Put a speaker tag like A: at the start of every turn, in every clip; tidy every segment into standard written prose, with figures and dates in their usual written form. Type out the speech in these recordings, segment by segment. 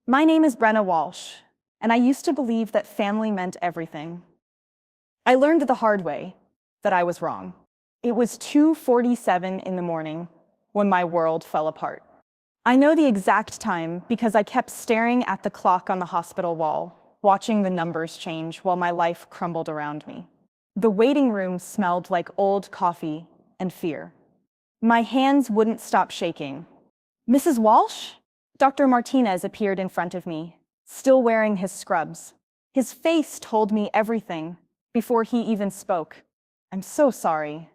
A: My name is Brenna Walsh, and I used to believe that family meant everything. I learned the hard way that I was wrong. It was 2:47 in the morning when my world fell apart. I know the exact time because I kept staring at the clock on the hospital wall, watching the numbers change while my life crumbled around me. The waiting room smelled like old coffee and fear. My hands wouldn't stop shaking. "Mrs. Walsh?" Dr. Martinez appeared in front of me, still wearing his scrubs. His face told me everything before he even spoke. "I'm so sorry.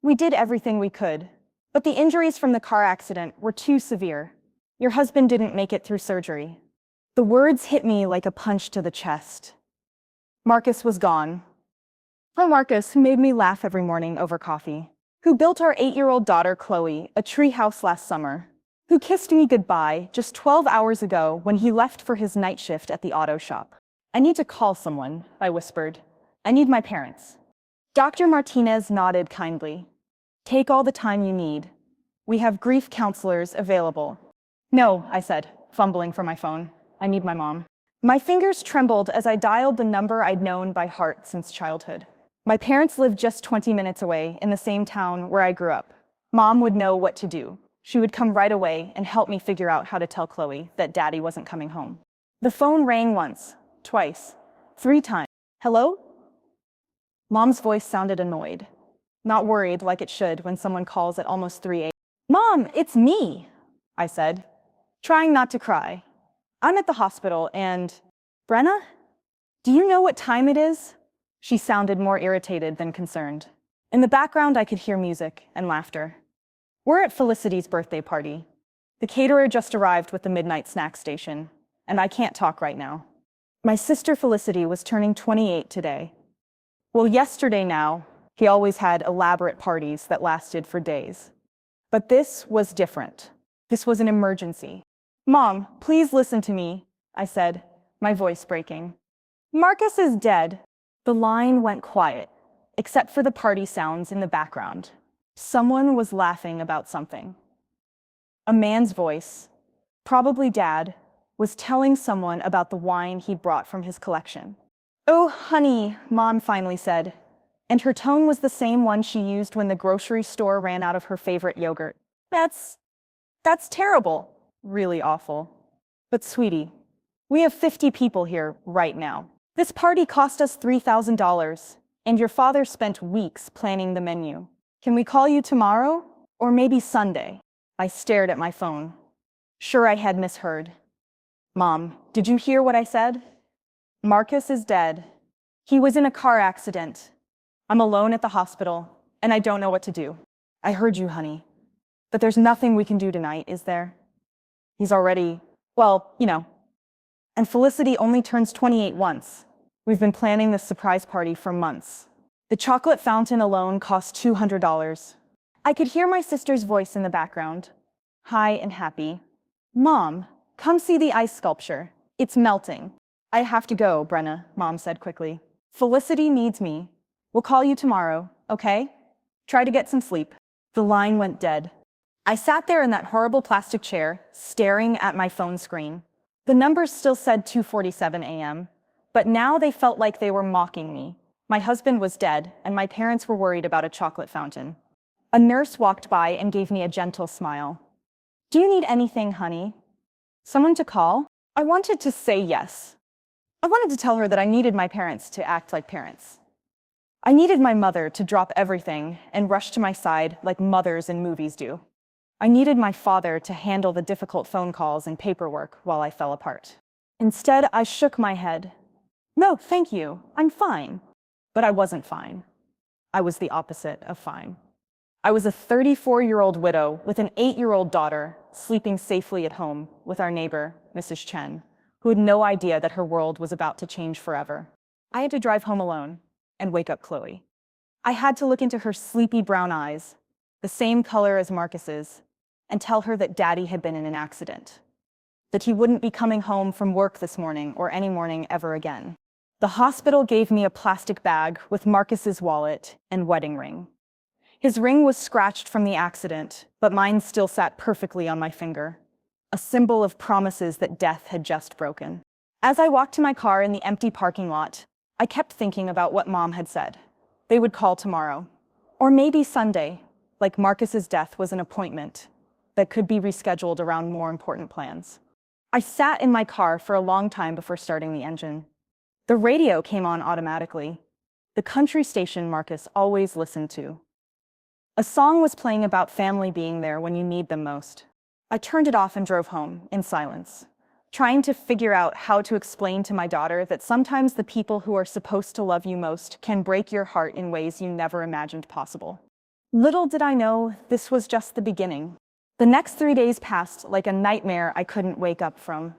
A: We did everything we could, but the injuries from the car accident were too severe. Your husband didn't make it through surgery." The words hit me like a punch to the chest. Marcus was gone. Oh, Marcus, who made me laugh every morning over coffee, who built our 8-year-old daughter Chloe a treehouse last summer, who kissed me goodbye just 12 hours ago when he left for his night shift at the auto shop. "I need to call someone," I whispered. "I need my parents." Dr. Martinez nodded kindly. "Take all the time you need. We have grief counselors available." "No," I said, fumbling for my phone. "I need my mom." My fingers trembled as I dialed the number I'd known by heart since childhood. My parents lived just 20 minutes away in the same town where I grew up. Mom would know what to do. She would come right away and help me figure out how to tell Chloe that Daddy wasn't coming home. The phone rang once, twice, 3 times. "Hello?" Mom's voice sounded annoyed, not worried like it should when someone calls at almost 3 a.m. "Mom, it's me," I said, trying not to cry. "I'm at the hospital and—" "Brenna? Do you know what time it is?" She sounded more irritated than concerned. In the background, I could hear music and laughter. "We're at Felicity's birthday party. The caterer just arrived with the midnight snack station, and I can't talk right now. My sister Felicity was turning 28 today. Well, yesterday now, he always had elaborate parties that lasted for days. But this was different. This was an emergency. Mom, please listen to me," I said, my voice breaking. "Marcus is dead." The line went quiet, except for the party sounds in the background. Someone was laughing about something. A man's voice, probably Dad, was telling someone about the wine he brought from his collection. "Oh, honey," Mom finally said, and her tone was the same one she used when the grocery store ran out of her favorite yogurt. That's terrible. Really awful. But sweetie, we have 50 people here right now. This party cost us $3,000, and your father spent weeks planning the menu. Can we call you tomorrow? Or maybe Sunday?" I stared at my phone. Sure, I had misheard. "Mom, did you hear what I said? Marcus is dead. He was in a car accident. I'm alone at the hospital, and I don't know what to do." "I heard you, honey. But there's nothing we can do tonight, is there? He's already, well, you know. And Felicity only turns 28 once. We've been planning this surprise party for months. The chocolate fountain alone cost $200. I could hear my sister's voice in the background, high and happy. "Mom, come see the ice sculpture. It's melting." "I have to go, Brenna," Mom said quickly. "Felicity needs me. We'll call you tomorrow, okay? Try to get some sleep." The line went dead. I sat there in that horrible plastic chair, staring at my phone screen. The numbers still said 2:47 a.m., but now they felt like they were mocking me. My husband was dead, and my parents were worried about a chocolate fountain. A nurse walked by and gave me a gentle smile. "Do you need anything, honey? Someone to call?" I wanted to say yes. I wanted to tell her that I needed my parents to act like parents. I needed my mother to drop everything and rush to my side like mothers in movies do. I needed my father to handle the difficult phone calls and paperwork while I fell apart. Instead, I shook my head. "No, thank you. I'm fine." But I wasn't fine. I was the opposite of fine. I was a 34-year-old widow with an 8-year-old daughter sleeping safely at home with our neighbor, Mrs. Chen, who had no idea that her world was about to change forever. I had to drive home alone and wake up Chloe. I had to look into her sleepy brown eyes, the same color as Marcus's, and tell her that Daddy had been in an accident, that he wouldn't be coming home from work this morning or any morning ever again. The hospital gave me a plastic bag with Marcus's wallet and wedding ring. His ring was scratched from the accident, but mine still sat perfectly on my finger. a symbol of promises that death had just broken. As I walked to my car in the empty parking lot, I kept thinking about what Mom had said. They would call tomorrow. Or maybe Sunday, like Marcus's death was an appointment that could be rescheduled around more important plans. I sat in my car for a long time before starting the engine. The radio came on automatically, the country station Marcus always listened to. A song was playing about family being there when you need them most. I turned it off and drove home in silence, trying to figure out how to explain to my daughter that sometimes the people who are supposed to love you most can break your heart in ways you never imagined possible. Little did I know this was just the beginning. The next 3 days passed like a nightmare I couldn't wake up from.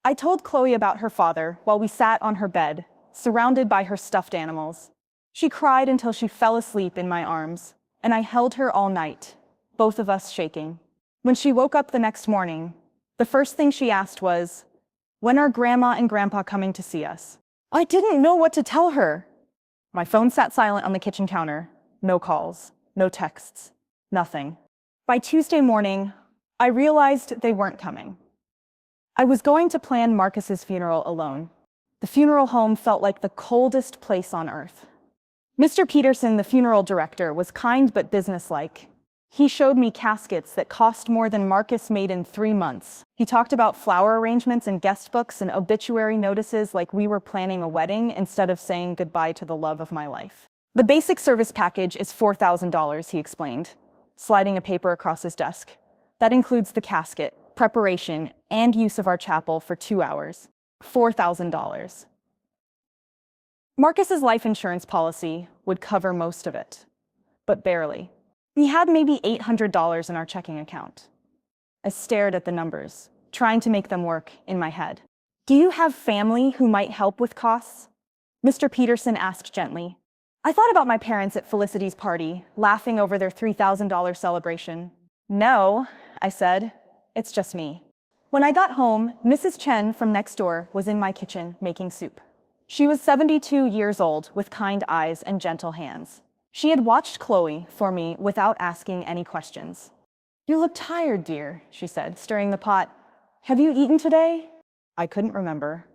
A: I told Chloe about her father while we sat on her bed, surrounded by her stuffed animals. She cried until she fell asleep in my arms, and I held her all night, both of us shaking. When she woke up the next morning, the first thing she asked was, "When are Grandma and Grandpa coming to see us?" I didn't know what to tell her. My phone sat silent on the kitchen counter. No calls, no texts, nothing. By Tuesday morning, I realized they weren't coming. I was going to plan Marcus's funeral alone. The funeral home felt like the coldest place on earth. Mr. Peterson, the funeral director, was kind but businesslike. He showed me caskets that cost more than Marcus made in 3 months. He talked about flower arrangements and guest books and obituary notices like we were planning a wedding instead of saying goodbye to the love of my life. The basic service package is $4,000, he explained, sliding a paper across his desk. That includes the casket, preparation, and use of our chapel for 2 hours. $4,000. Marcus's life insurance policy would cover most of it, but barely. We had maybe $800 in our checking account. I stared at the numbers, trying to make them work in my head. "Do you have family who might help with costs?" Mr. Peterson asked gently. I thought about my parents at Felicity's party, laughing over their $3,000 celebration. "No," I said, "it's just me." When I got home, Mrs. Chen from next door was in my kitchen making soup. She was 72 years old with kind eyes and gentle hands. She had watched Chloe for me without asking any questions. "You look tired, dear," she said, stirring the pot. "Have you eaten today?" I couldn't remember.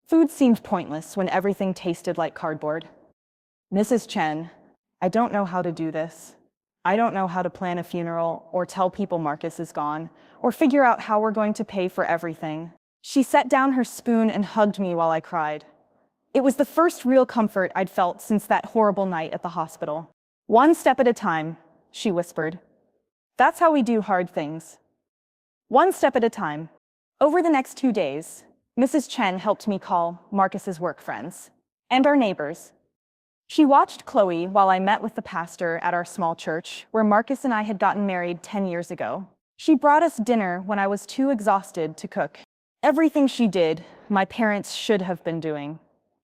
A: Food seemed pointless when everything tasted like cardboard. "Mrs. Chen, I don't know how to do this. I don't know how to plan a funeral or tell people Marcus is gone or figure out how we're going to pay for everything." She set down her spoon and hugged me while I cried. It was the first real comfort I'd felt since that horrible night at the hospital. "One step at a time," she whispered. "That's how we do hard things. One step at a time." Over the next 2 days, Mrs. Chen helped me call Marcus's work friends and our neighbors. She watched Chloe while I met with the pastor at our small church, where Marcus and I had gotten married 10 years ago. She brought us dinner when I was too exhausted to cook. Everything she did, my parents should have been doing.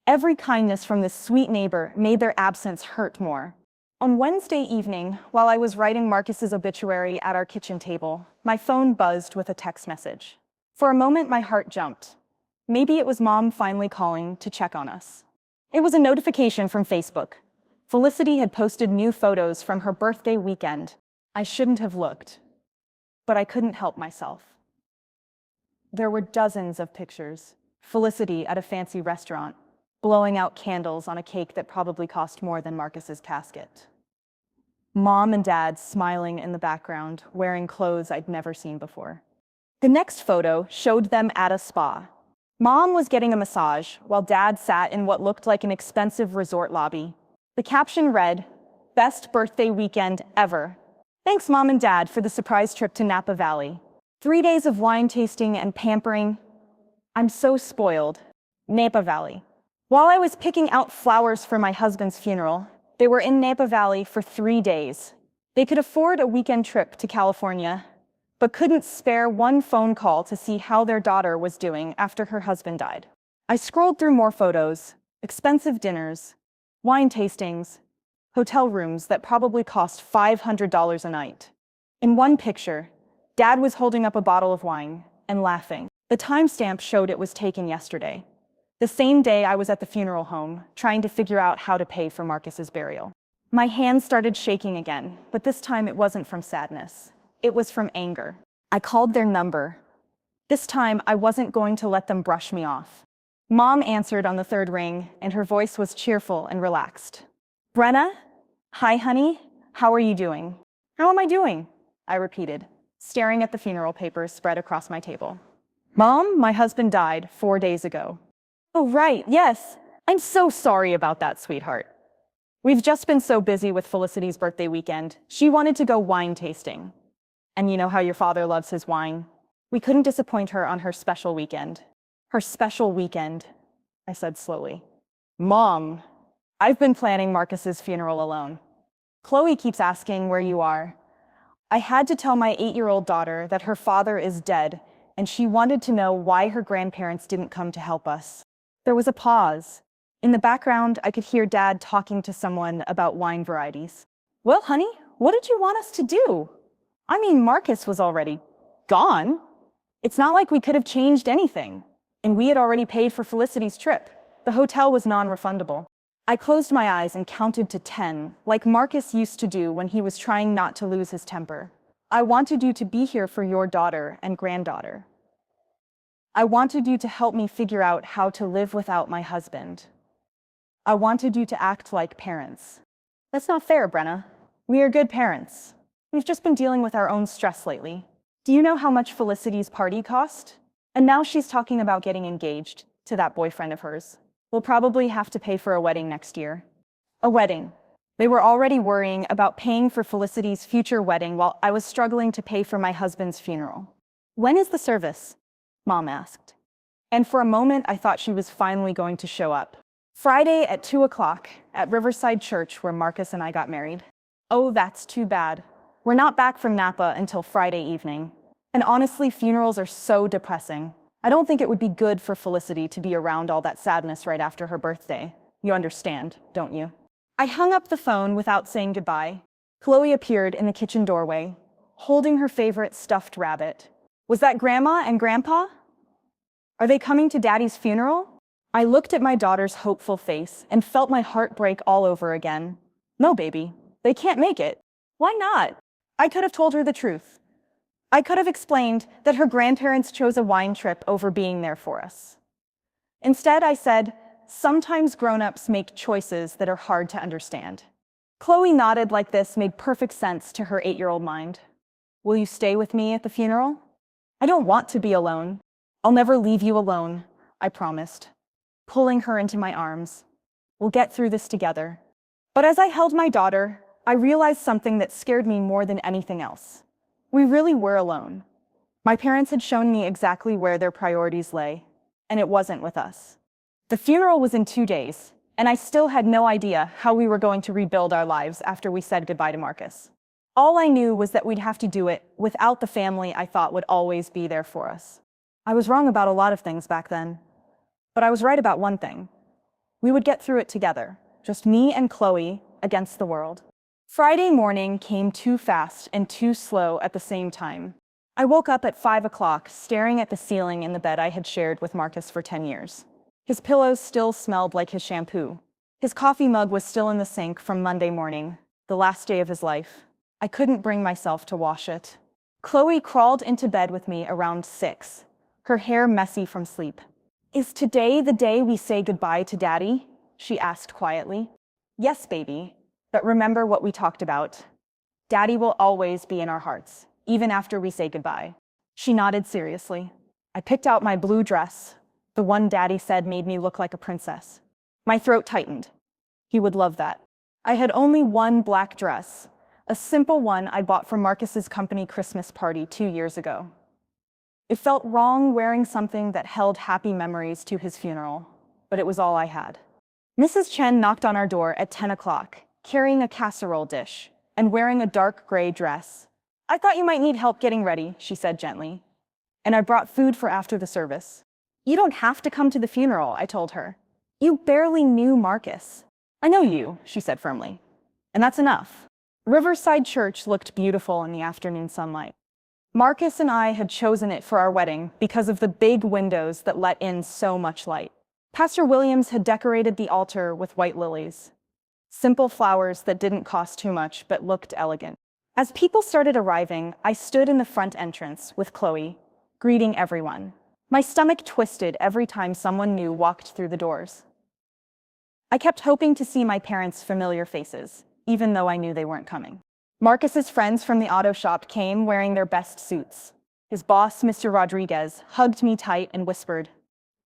A: Every kindness from this sweet neighbor made their absence hurt more. On Wednesday evening, while I was writing Marcus's obituary at our kitchen table, my phone buzzed with a text message. For a moment, my heart jumped. Maybe it was Mom finally calling to check on us. It was a notification from Facebook. Felicity had posted new photos from her birthday weekend. I shouldn't have looked, but I couldn't help myself. There were dozens of pictures. Felicity at a fancy restaurant, blowing out candles on a cake that probably cost more than Marcus's casket. Mom and Dad smiling in the background, wearing clothes I'd never seen before. The next photo showed them at a spa. Mom was getting a massage, while Dad sat in what looked like an expensive resort lobby. The caption read, "Best birthday weekend ever. Thanks, Mom and Dad, for the surprise trip to Napa Valley. 3 days of wine tasting and pampering. I'm so spoiled. Napa Valley." While I was picking out flowers for my husband's funeral, they were in Napa Valley for 3 days. They could afford a weekend trip to California, but couldn't spare one phone call to see how their daughter was doing after her husband died. I scrolled through more photos, expensive dinners, wine tastings, hotel rooms that probably cost $500 a night. In one picture, Dad was holding up a bottle of wine and laughing. The timestamp showed it was taken yesterday, the same day I was at the funeral home, trying to figure out how to pay for Marcus's burial. My hands started shaking again, but this time it wasn't from sadness. It was from anger. I called their number. This time, I wasn't going to let them brush me off. Mom answered on the third ring, and her voice was cheerful and relaxed. Brenna? Hi, honey. How are you doing? How am I doing? I repeated, staring at the funeral papers spread across my table. Mom, my husband died 4 days ago. Oh, right, yes. I'm so sorry about that, sweetheart. We've just been so busy with Felicity's birthday weekend. She wanted to go wine tasting. And you know how your father loves his wine? We couldn't disappoint her on her special weekend. Her special weekend, I said slowly. Mom, I've been planning Marcus's funeral alone. Chloe keeps asking where you are. I had to tell my 8-year-old daughter that her father is dead, and she wanted to know why her grandparents didn't come to help us. There was a pause. In the background, I could hear Dad talking to someone about wine varieties. Well, honey, what did you want us to do? I mean, Marcus was already gone. It's not like we could have changed anything. And we had already paid for Felicity's trip. The hotel was non-refundable. I closed my eyes and counted to 10, like Marcus used to do when he was trying not to lose his temper. I wanted you to be here for your daughter and granddaughter. I wanted you to help me figure out how to live without my husband. I wanted you to act like parents. That's not fair, Brenna. We are good parents. We've just been dealing with our own stress lately. Do you know how much Felicity's party cost? And now she's talking about getting engaged to that boyfriend of hers. We'll probably have to pay for a wedding next year. A wedding. They were already worrying about paying for Felicity's future wedding while I was struggling to pay for my husband's funeral. When is the service? Mom asked. And for a moment, I thought she was finally going to show up. Friday at 2 o'clock at Riverside Church where Marcus and I got married. Oh, that's too bad. We're not back from Napa until Friday evening. And honestly, funerals are so depressing. I don't think it would be good for Felicity to be around all that sadness right after her birthday. You understand, don't you? I hung up the phone without saying goodbye. Chloe appeared in the kitchen doorway, holding her favorite stuffed rabbit. Was that Grandma and Grandpa? Are they coming to Daddy's funeral? I looked at my daughter's hopeful face and felt my heart break all over again. No, baby, they can't make it. Why not? I could have told her the truth. I could have explained that her grandparents chose a wine trip over being there for us. Instead, I said, sometimes grown-ups make choices that are hard to understand. Chloe nodded like this made perfect sense to her 8-year-old mind. Will you stay with me at the funeral? I don't want to be alone. I'll never leave you alone, I promised, pulling her into my arms. We'll get through this together. But as I held my daughter, I realized something that scared me more than anything else. We really were alone. My parents had shown me exactly where their priorities lay, and it wasn't with us. The funeral was in 2 days, and I still had no idea how we were going to rebuild our lives after we said goodbye to Marcus. All I knew was that we'd have to do it without the family I thought would always be there for us. I was wrong about a lot of things back then, but I was right about one thing. We would get through it together, just me and Chloe against the world. Friday morning came too fast and too slow at the same time. I woke up at 5 o'clock, staring at the ceiling in the bed I had shared with Marcus for 10 years. His pillows still smelled like his shampoo. His coffee mug was still in the sink from Monday morning, the last day of his life. I couldn't bring myself to wash it. Chloe crawled into bed with me around 6, her hair messy from sleep. Is today the day we say goodbye to Daddy? She asked quietly. Yes, baby. But remember what we talked about. Daddy will always be in our hearts, even after we say goodbye. She nodded seriously. I picked out my blue dress, the one Daddy said made me look like a princess. My throat tightened. He would love that. I had only one black dress, a simple one I bought for Marcus's company Christmas party 2 years ago. It felt wrong wearing something that held happy memories to his funeral, but it was all I had. Mrs. Chen knocked on our door at 10 o'clock. Carrying a casserole dish, and wearing a dark gray dress. I thought you might need help getting ready, she said gently. And I brought food for after the service. You don't have to come to the funeral, I told her. You barely knew Marcus. I know you, she said firmly. And that's enough. Riverside Church looked beautiful in the afternoon sunlight. Marcus and I had chosen it for our wedding because of the big windows that let in so much light. Pastor Williams had decorated the altar with white lilies. Simple flowers that didn't cost too much but looked elegant. As people started arriving, I stood in the front entrance with Chloe, greeting everyone. My stomach twisted every time someone new walked through the doors. I kept hoping to see my parents' familiar faces, even though I knew they weren't coming. Marcus's friends from the auto shop came wearing their best suits. His boss, Mr. Rodriguez, hugged me tight and whispered,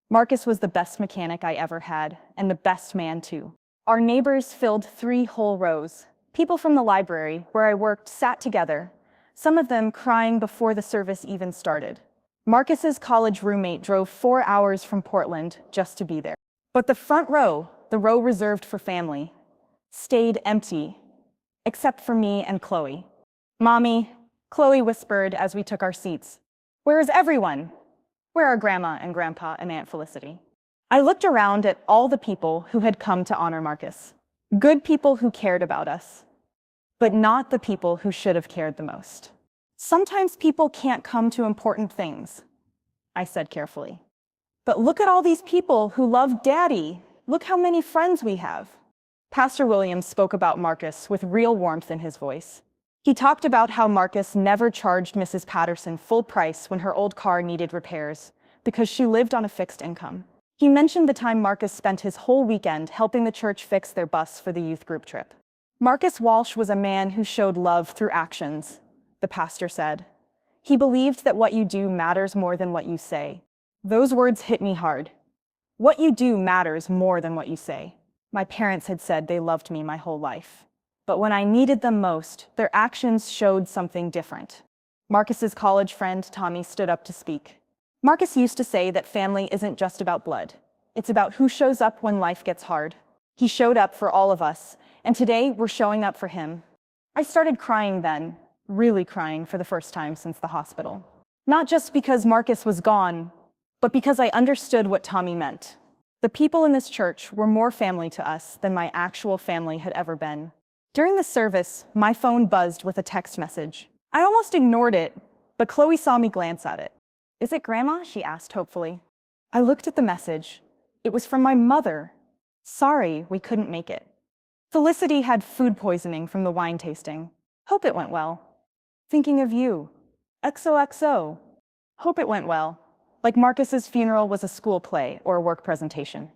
A: "Marcus was the best mechanic I ever had, and the best man too." Our neighbors filled 3 whole rows. People from the library, where I worked, sat together, some of them crying before the service even started. Marcus's college roommate drove 4 hours from Portland just to be there. But the front row, the row reserved for family, stayed empty, except for me and Chloe. "Mommy," Chloe whispered as we took our seats, "where is everyone? Where are Grandma and Grandpa and Aunt Felicity?" I looked around at all the people who had come to honor Marcus. Good people who cared about us, but not the people who should have cared the most. "Sometimes people can't come to important things," I said carefully. "But look at all these people who love Daddy. Look how many friends we have." Pastor Williams spoke about Marcus with real warmth in his voice. He talked about how Marcus never charged Mrs. Patterson full price when her old car needed repairs because she lived on a fixed income. He mentioned the time Marcus spent his whole weekend helping the church fix their bus for the youth group trip. "Marcus Walsh was a man who showed love through actions," the pastor said. "He believed that what you do matters more than what you say." Those words hit me hard. What you do matters more than what you say. My parents had said they loved me my whole life. But when I needed them most, their actions showed something different. Marcus's college friend, Tommy, stood up to speak. Marcus used to say that family isn't just about blood. It's about who shows up when life gets hard. He showed up for all of us, and today we're showing up for him. I started crying then, really crying for the first time since the hospital. Not just because Marcus was gone, but because I understood what Tommy meant. The people in this church were more family to us than my actual family had ever been. During the service, my phone buzzed with a text message. I almost ignored it, but Chloe saw me glance at it. "Is it Grandma?" she asked hopefully. I looked at the message. It was from my mother. "Sorry, we couldn't make it. Felicity had food poisoning from the wine tasting. Hope it went well. Thinking of you. XOXO. Hope it went well." Like Marcus's funeral was a school play or a work presentation.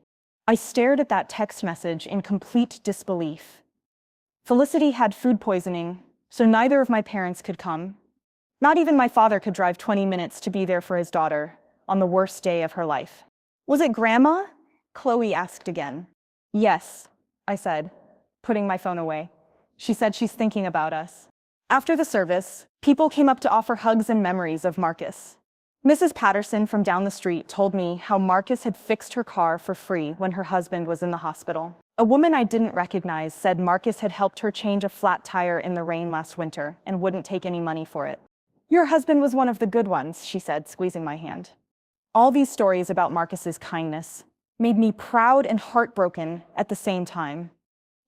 A: I stared at that text message in complete disbelief. Felicity had food poisoning, so neither of my parents could come. Not even my father could drive 20 minutes to be there for his daughter on the worst day of her life. "Was it Grandma?" Chloe asked again. "Yes," I said, putting my phone away. "She said she's thinking about us." After the service, people came up to offer hugs and memories of Marcus. Mrs. Patterson from down the street told me how Marcus had fixed her car for free when her husband was in the hospital. A woman I didn't recognize said Marcus had helped her change a flat tire in the rain last winter and wouldn't take any money for it. "Your husband was one of the good ones," she said, squeezing my hand. All these stories about Marcus's kindness made me proud and heartbroken at the same time.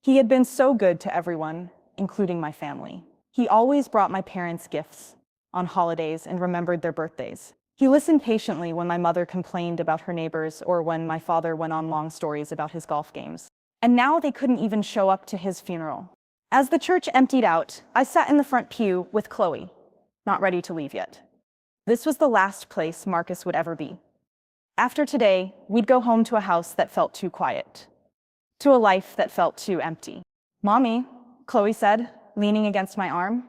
A: He had been so good to everyone, including my family. He always brought my parents gifts on holidays and remembered their birthdays. He listened patiently when my mother complained about her neighbors or when my father went on long stories about his golf games. And now they couldn't even show up to his funeral. As the church emptied out, I sat in the front pew with Chloe, not ready to leave yet. This was the last place Marcus would ever be. After today, we'd go home to a house that felt too quiet, to a life that felt too empty. "Mommy," Chloe said, leaning against my arm,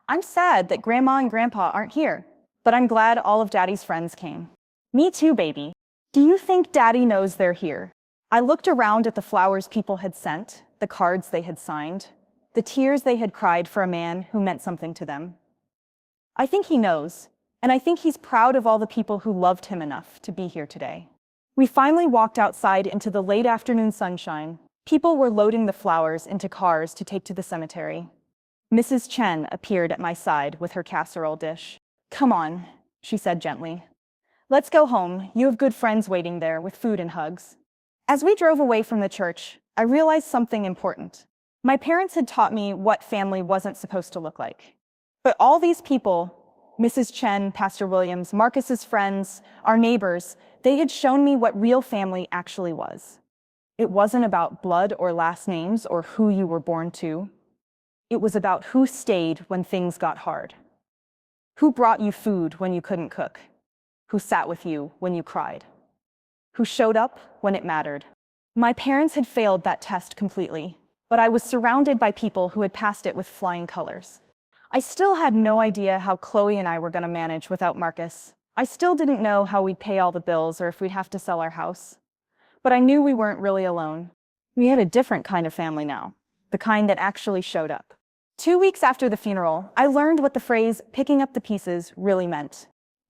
A: "I'm sad that Grandma and Grandpa aren't here, but I'm glad all of Daddy's friends came." "Me too, baby. Do you think Daddy knows they're here?" I looked around at the flowers people had sent, the cards they had signed, the tears they had cried for a man who meant something to them. I think he knows, and I think he's proud of all the people who loved him enough to be here today. We finally walked outside into the late afternoon sunshine. People were loading the flowers into cars to take to the cemetery. Mrs. Chen appeared at my side with her casserole dish. "Come on," she said gently. "Let's go home. You have good friends waiting there with food and hugs." As we drove away from the church, I realized something important. My parents had taught me what family wasn't supposed to look like. But all these people, Mrs. Chen, Pastor Williams, Marcus's friends, our neighbors, they had shown me what real family actually was. It wasn't about blood or last names or who you were born to. It was about who stayed when things got hard. Who brought you food when you couldn't cook. who sat with you when you cried, who showed up when it mattered. My parents had failed that test completely, but I was surrounded by people who had passed it with flying colors. I still had no idea how Chloe and I were going to manage without Marcus. I still didn't know how we'd pay all the bills or if we'd have to sell our house. But I knew we weren't really alone. We had a different kind of family now, the kind that actually showed up. 2 weeks after the funeral, I learned what the phrase "picking up the pieces" really meant.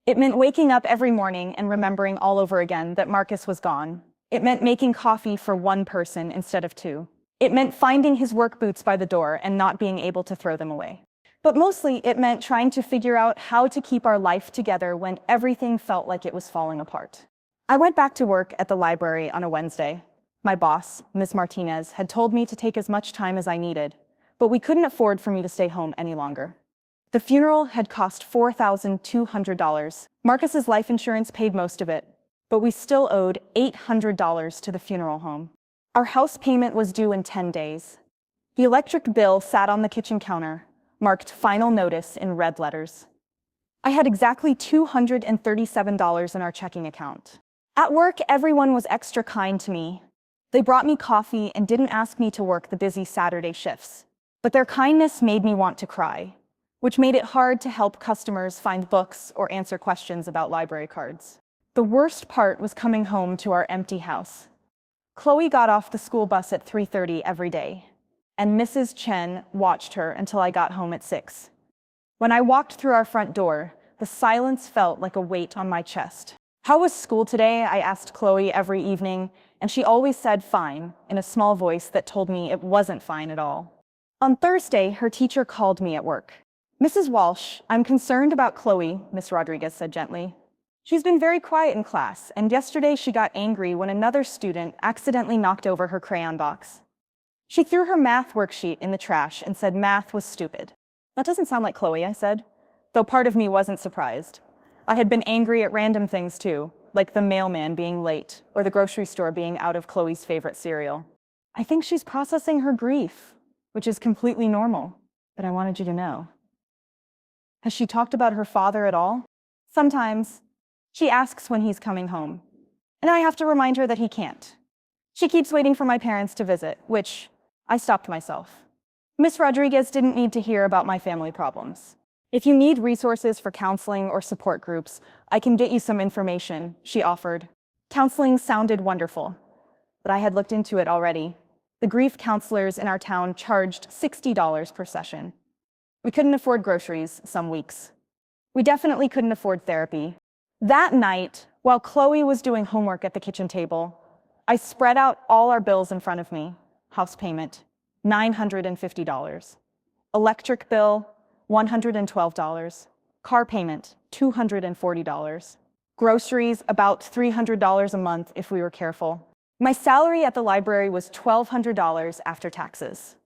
A: It meant waking up every morning and remembering all over again that Marcus was gone. It meant making coffee for one person instead of two. It meant finding his work boots by the door and not being able to throw them away. But mostly, it meant trying to figure out how to keep our life together when everything felt like it was falling apart. I went back to work at the library on a Wednesday. My boss, Miss Martinez, had told me to take as much time as I needed, but we couldn't afford for me to stay home any longer. The funeral had cost $4,200. Marcus's life insurance paid most of it, but we still owed $800 to the funeral home. Our house payment was due in 10 days. The electric bill sat on the kitchen counter, marked "Final Notice" in red letters. I had exactly $237 in our checking account. At work, everyone was extra kind to me. They brought me coffee and didn't ask me to work the busy Saturday shifts. But their kindness made me want to cry, which made it hard to help customers find books or answer questions about library cards. The worst part was coming home to our empty house. Chloe got off the school bus at 3:30 every day, and Mrs. Chen watched her until I got home at 6. When I walked through our front door, the silence felt like a weight on my chest. "How was school today?" I asked Chloe every evening, and she always said "fine" in a small voice that told me it wasn't fine at all. On Thursday, her teacher called me at work. "Mrs. Walsh, I'm concerned about Chloe," Miss Rodriguez said gently. "She's been very quiet in class, and yesterday she got angry when another student accidentally knocked over her crayon box. She threw her math worksheet in the trash and said math was stupid." "That doesn't sound like Chloe," I said, though part of me wasn't surprised. I had been angry at random things too, like the mailman being late or the grocery store being out of Chloe's favorite cereal. "I think she's processing her grief, which is completely normal, but I wanted you to know." "Has she talked about her father at all?" "Sometimes. She asks when he's coming home, and I have to remind her that he can't. She keeps waiting for my parents to visit, which I stopped myself. Miss Rodriguez didn't need to hear about my family problems. If you need resources for counseling or support groups, I can get you some information," she offered. Counseling sounded wonderful, but I had looked into it already. The grief counselors in our town charged $60 per session. We couldn't afford groceries some weeks. We definitely couldn't afford therapy. That night, while Chloe was doing homework at the kitchen table, I spread out all our bills in front of me. House payment, $950. Electric bill, $112. Car payment, $240. Groceries, about $300 a month if we were careful. My salary at the library was $1,200 after taxes.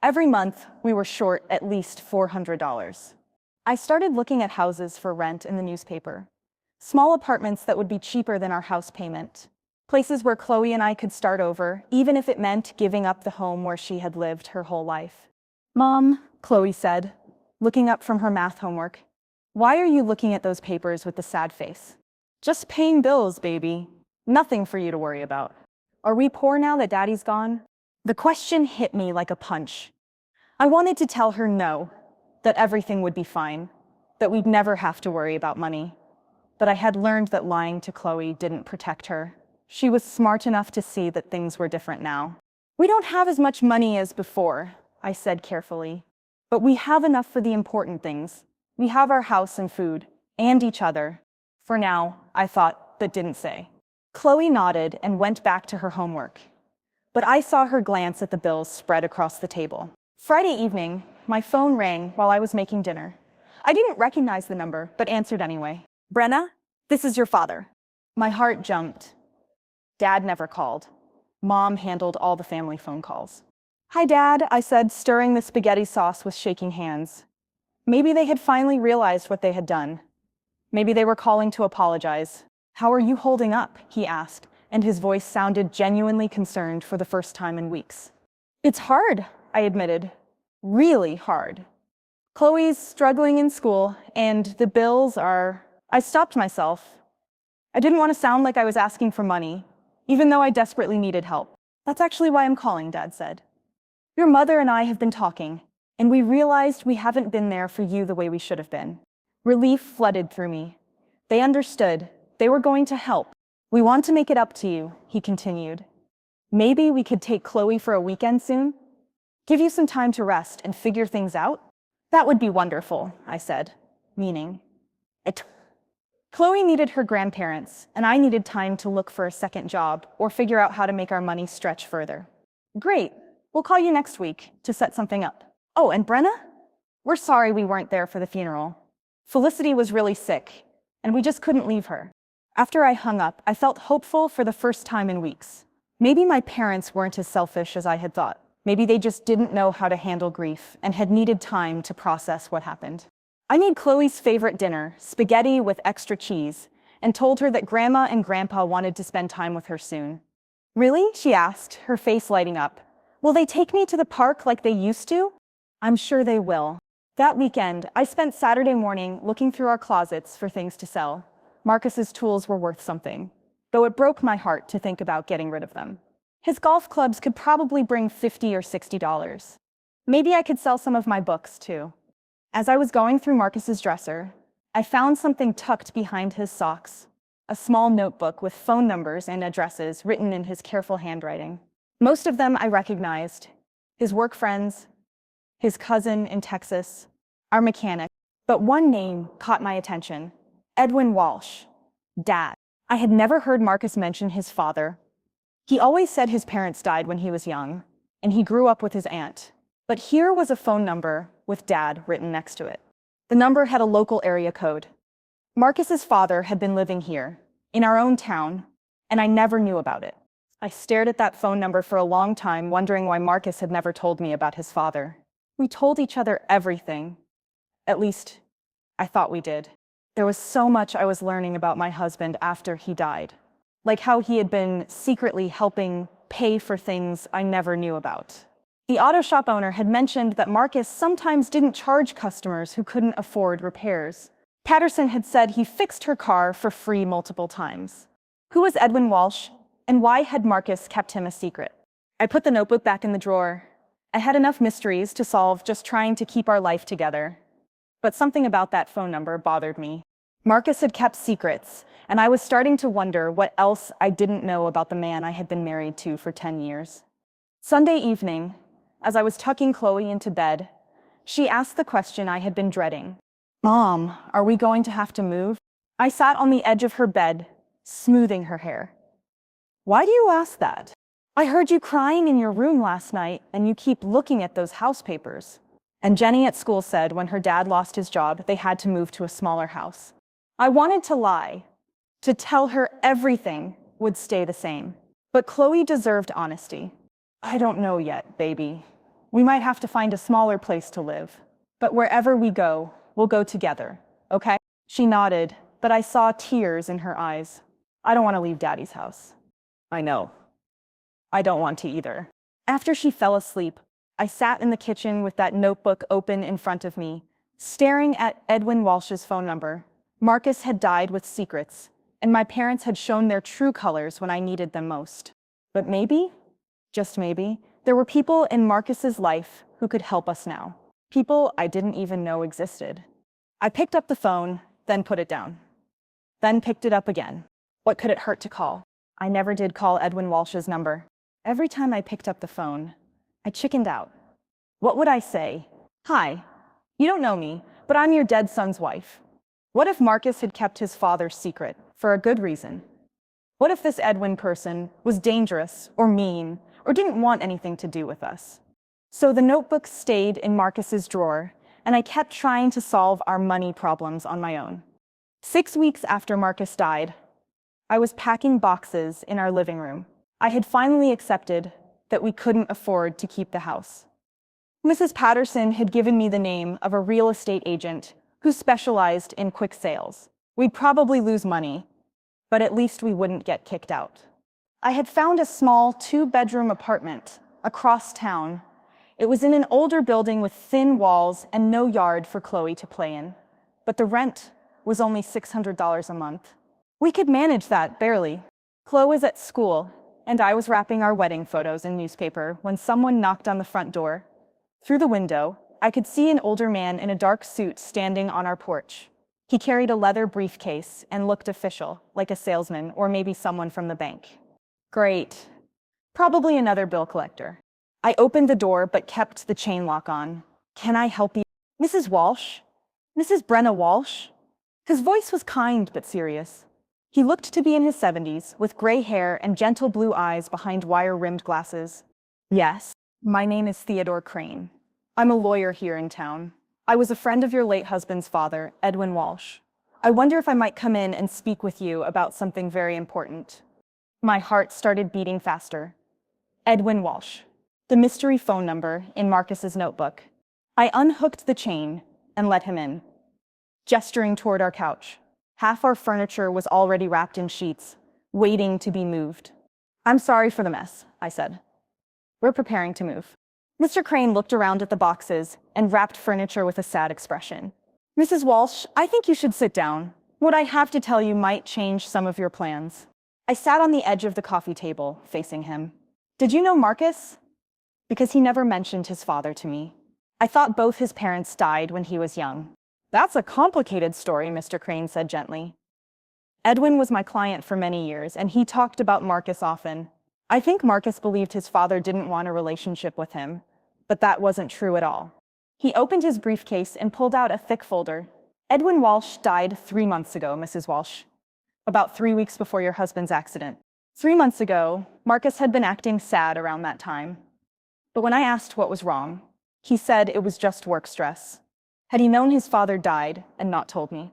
A: Every month, we were short at least $400. I started looking at houses for rent in the newspaper. Small apartments that would be cheaper than our house payment. Places where Chloe and I could start over, even if it meant giving up the home where she had lived her whole life. "Mom," Chloe said, looking up from her math homework, "why are you looking at those papers with the sad face?" "Just paying bills, baby. Nothing for you to worry about." "Are we poor now that Daddy's gone?" The question hit me like a punch. I wanted to tell her no, that everything would be fine, that we'd never have to worry about money. But I had learned that lying to Chloe didn't protect her. She was smart enough to see that things were different now. "We don't have as much money as before," I said carefully, "but we have enough for the important things. We have our house and food, and each other. For now," I thought, but didn't say. Chloe nodded and went back to her homework. But I saw her glance at the bills spread across the table. Friday evening, my phone rang while I was making dinner. I didn't recognize the number, but answered anyway. "Brenna, this is your father." My heart jumped. Dad never called. Mom handled all the family phone calls. "Hi, Dad," I said, stirring the spaghetti sauce with shaking hands. Maybe they had finally realized what they had done. Maybe they were calling to apologize. "How are you holding up?" he asked, and his voice sounded genuinely concerned for the first time in weeks. "It's hard," I admitted. "Really hard. Chloe's struggling in school, and the bills are I stopped myself. I didn't want to sound like I was asking for money, even though I desperately needed help. That's actually why I'm calling, Dad said. Your mother and I have been talking, and we realized we haven't been there for you the way we should have been. Relief flooded through me. They understood. They were going to help. We want to make it up to you, he continued. Maybe we could take Chloe for a weekend soon? Give you some time to rest and figure things out? That would be wonderful, I said, meaning it. Chloe needed her grandparents, and I needed time to look for a second job or figure out how to make our money stretch further. Great. We'll call you next week to set something up. Oh, and Brenna? We're sorry we weren't there for the funeral. Felicity was really sick, and we just couldn't leave her. After I hung up, I felt hopeful for the first time in weeks. Maybe my parents weren't as selfish as I had thought. Maybe they just didn't know how to handle grief and had needed time to process what happened. I made Chloe's favorite dinner, spaghetti with extra cheese, and told her that Grandma and Grandpa wanted to spend time with her soon. Really? She asked, her face lighting up. Will they take me to the park like they used to? I'm sure they will. That weekend, I spent Saturday morning looking through our closets for things to sell. Marcus's tools were worth something, though it broke my heart to think about getting rid of them. His golf clubs could probably bring $50 or $60. Maybe I could sell some of my books, too. As I was going through Marcus's dresser, I found something tucked behind his socks, a small notebook with phone numbers and addresses written in his careful handwriting. Most of them I recognized: his work friends, his cousin in Texas, our mechanic. But one name caught my attention: Edwin Walsh, Dad. I had never heard Marcus mention his father. He always said his parents died when he was young, and he grew up with his aunt. But here was a phone number with Dad written next to it. The number had a local area code. Marcus's father had been living here, in our own town, and I never knew about it. I stared at that phone number for a long time, wondering why Marcus had never told me about his father. We told each other everything. At least, I thought we did. There was so much I was learning about my husband after he died, like how he had been secretly helping pay for things I never knew about. The auto shop owner had mentioned that Marcus sometimes didn't charge customers who couldn't afford repairs. Patterson had said he fixed her car for free multiple times. Who was Edwin Walsh, and why had Marcus kept him a secret? I put the notebook back in the drawer. I had enough mysteries to solve just trying to keep our life together. But something about that phone number bothered me. Marcus had kept secrets, and I was starting to wonder what else I didn't know about the man I had been married to for 10 years. Sunday evening, as I was tucking Chloe into bed, she asked the question I had been dreading. Mom, are we going to have to move? I sat on the edge of her bed, smoothing her hair. Why do you ask that? I heard you crying in your room last night, and you keep looking at those house papers. And Jenny at school said when her dad lost his job, they had to move to a smaller house. I wanted to lie, to tell her everything would stay the same. But Chloe deserved honesty. I don't know yet, baby. We might have to find a smaller place to live. But wherever we go, we'll go together, okay? She nodded, but I saw tears in her eyes. I don't want to leave Daddy's house. I know. I don't want to either. After she fell asleep, I sat in the kitchen with that notebook open in front of me, staring at Edwin Walsh's phone number. Marcus had died with secrets, and my parents had shown their true colors when I needed them most. But maybe, just maybe, there were people in Marcus's life who could help us now. People I didn't even know existed. I picked up the phone, then put it down. Then picked it up again. What could it hurt to call? I never did call Edwin Walsh's number. Every time I picked up the phone, I chickened out. What would I say? Hi, you don't know me, but I'm your dead son's wife. What if Marcus had kept his father's secret for a good reason? What if this Edwin person was dangerous or mean or didn't want anything to do with us? So the notebook stayed in Marcus's drawer, and I kept trying to solve our money problems on my own. 6 weeks after Marcus died, I was packing boxes in our living room. I had finally accepted that we couldn't afford to keep the house. Mrs. Patterson had given me the name of a real estate agent who specialized in quick sales. We'd probably lose money, but at least we wouldn't get kicked out. I had found a small 2-bedroom apartment across town. It was in an older building with thin walls and no yard for Chloe to play in. But the rent was only $600 a month. We could manage that, barely. Chloe was at school, and I was wrapping our wedding photos in newspaper when someone knocked on the front door. Through the window, I could see an older man in a dark suit standing on our porch. He carried a leather briefcase and looked official, like a salesman or maybe someone from the bank. Great. Probably another bill collector. I opened the door but kept the chain lock on. Can I help you? Mrs. Walsh? Mrs. Brenna Walsh? His voice was kind but serious. He looked to be in his 70s, with gray hair and gentle blue eyes behind wire-rimmed glasses. Yes, my name is Theodore Crane. I'm a lawyer here in town. I was a friend of your late husband's father, Edwin Walsh. I wonder if I might come in and speak with you about something very important. My heart started beating faster. Edwin Walsh. The mystery phone number in Marcus's notebook. I unhooked the chain and let him in, gesturing toward our couch. Half our furniture was already wrapped in sheets, waiting to be moved. I'm sorry for the mess, I said. We're preparing to move. Mr. Crane looked around at the boxes and wrapped furniture with a sad expression. Mrs. Walsh, I think you should sit down. What I have to tell you might change some of your plans. I sat on the edge of the coffee table, facing him. Did you know Marcus? Because he never mentioned his father to me. I thought both his parents died when he was young. That's a complicated story, Mr. Crane said gently. Edwin was my client for many years, and he talked about Marcus often. I think Marcus believed his father didn't want a relationship with him, but that wasn't true at all. He opened his briefcase and pulled out a thick folder. Edwin Walsh died 3 months ago, Mrs. Walsh. About 3 weeks before your husband's accident. 3 months ago, Marcus had been acting sad around that time. But when I asked what was wrong, he said it was just work stress. Had he known his father died and not told me?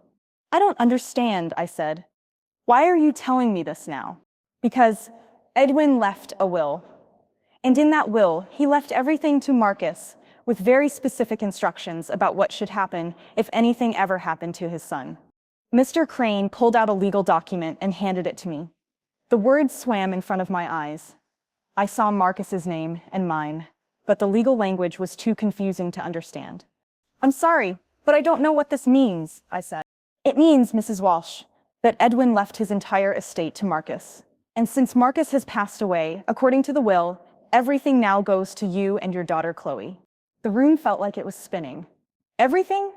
A: I don't understand, I said. Why are you telling me this now? Because Edwin left a will. And in that will, he left everything to Marcus, with very specific instructions about what should happen if anything ever happened to his son. Mr. Crane pulled out a legal document and handed it to me. The words swam in front of my eyes. I saw Marcus's name and mine, but the legal language was too confusing to understand. I'm sorry, but I don't know what this means, I said. It means, Mrs. Walsh, that Edwin left his entire estate to Marcus. And since Marcus has passed away, according to the will, everything now goes to you and your daughter Chloe. The room felt like it was spinning. Everything?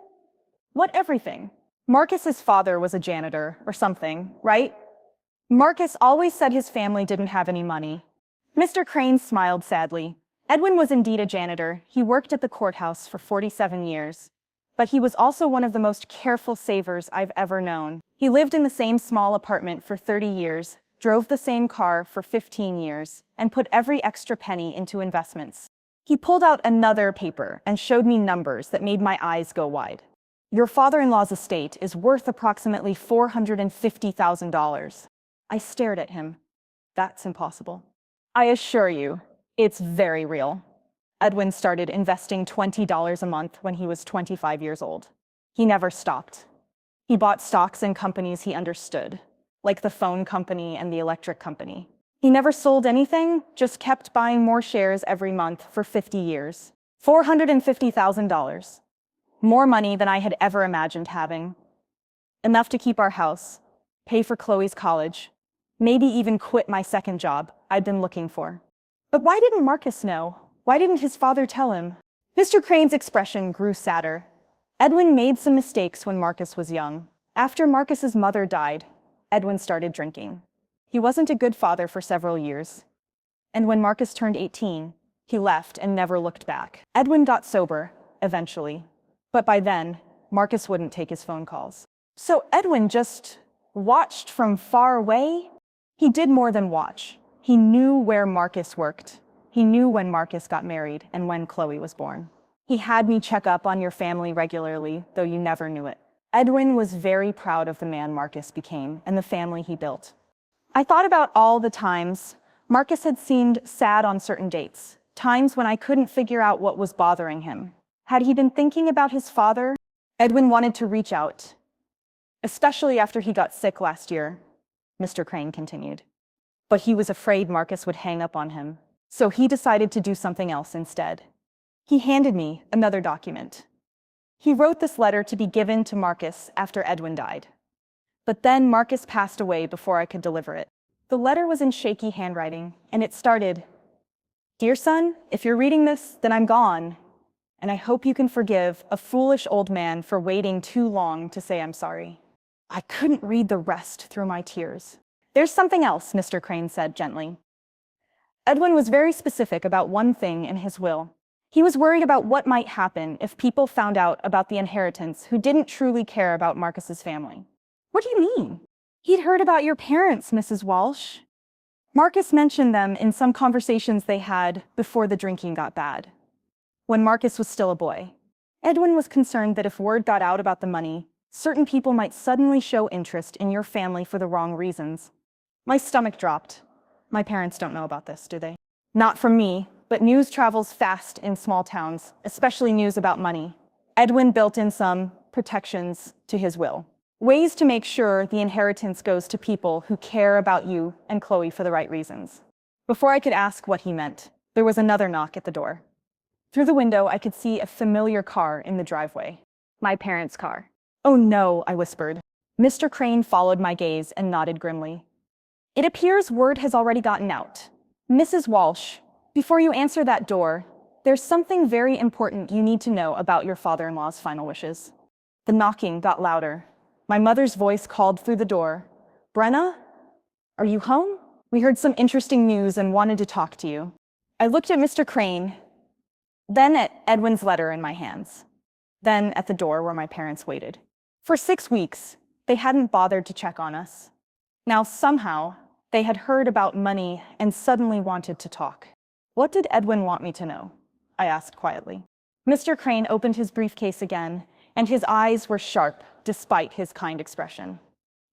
A: What everything? Marcus's father was a janitor or something, right? Marcus always said his family didn't have any money. Mr. Crane smiled sadly. Edwin was indeed a janitor. He worked at the courthouse for 47 years. But he was also one of the most careful savers I've ever known. He lived in the same small apartment for 30 years, drove the same car for 15 years, and put every extra penny into investments. He pulled out another paper and showed me numbers that made my eyes go wide. Your father-in-law's estate is worth approximately $450,000. I stared at him. That's impossible. I assure you, it's very real. Edwin started investing $20 a month when he was 25 years old. He never stopped. He bought stocks in companies he understood, like the phone company and the electric company. He never sold anything, just kept buying more shares every month for 50 years. $450,000. More money than I had ever imagined having. Enough to keep our house, pay for Chloe's college, maybe even quit my second job I'd been looking for. But why didn't Marcus know? Why didn't his father tell him? Mr. Crane's expression grew sadder. Edwin made some mistakes when Marcus was young. After Marcus's mother died, Edwin started drinking. He wasn't a good father for several years. And when Marcus turned 18, he left and never looked back. Edwin got sober, eventually. But by then, Marcus wouldn't take his phone calls. So Edwin just watched from far away? He did more than watch. He knew where Marcus worked. He knew when Marcus got married and when Chloe was born. He had me check up on your family regularly, though you never knew it. Edwin was very proud of the man Marcus became and the family he built. I thought about all the times Marcus had seemed sad on certain dates, times when I couldn't figure out what was bothering him. Had he been thinking about his father? Edwin wanted to reach out, especially after he got sick last year, Mr. Crane continued. But he was afraid Marcus would hang up on him, so he decided to do something else instead. He handed me another document. He wrote this letter to be given to Marcus after Edwin died. But then Marcus passed away before I could deliver it. The letter was in shaky handwriting, and it started, "Dear son, if you're reading this, then I'm gone. And I hope you can forgive a foolish old man for waiting too long to say I'm sorry." I couldn't read the rest through my tears. "There's something else," Mr. Crane said gently. Edwin was very specific about one thing in his will. He was worried about what might happen if people found out about the inheritance who didn't truly care about Marcus's family. "What do you mean?" "He'd heard about your parents, Mrs. Walsh. Marcus mentioned them in some conversations they had before the drinking got bad, when Marcus was still a boy. Edwin was concerned that if word got out about the money, certain people might suddenly show interest in your family for the wrong reasons." My stomach dropped. My parents don't know about this, do they? Not from me, but news travels fast in small towns, especially news about money. Edwin built in some protections to his will. Ways to make sure the inheritance goes to people who care about you and Chloe for the right reasons. Before I could ask what he meant, there was another knock at the door. Through the window, I could see a familiar car in the driveway. My parents' car. "Oh no," I whispered. Mr. Crane followed my gaze and nodded grimly. "It appears word has already gotten out. Mrs. Walsh, before you answer that door, there's something very important you need to know about your father-in-law's final wishes." The knocking got louder. My mother's voice called through the door. "Brenna, are you home? We heard some interesting news and wanted to talk to you." I looked at Mr. Crane, then at Edwin's letter in my hands, then at the door where my parents waited. For 6 weeks, they hadn't bothered to check on us. Now somehow, they had heard about money and suddenly wanted to talk. "What did Edwin want me to know?" I asked quietly. Mr. Crane opened his briefcase again, and his eyes were sharp despite his kind expression.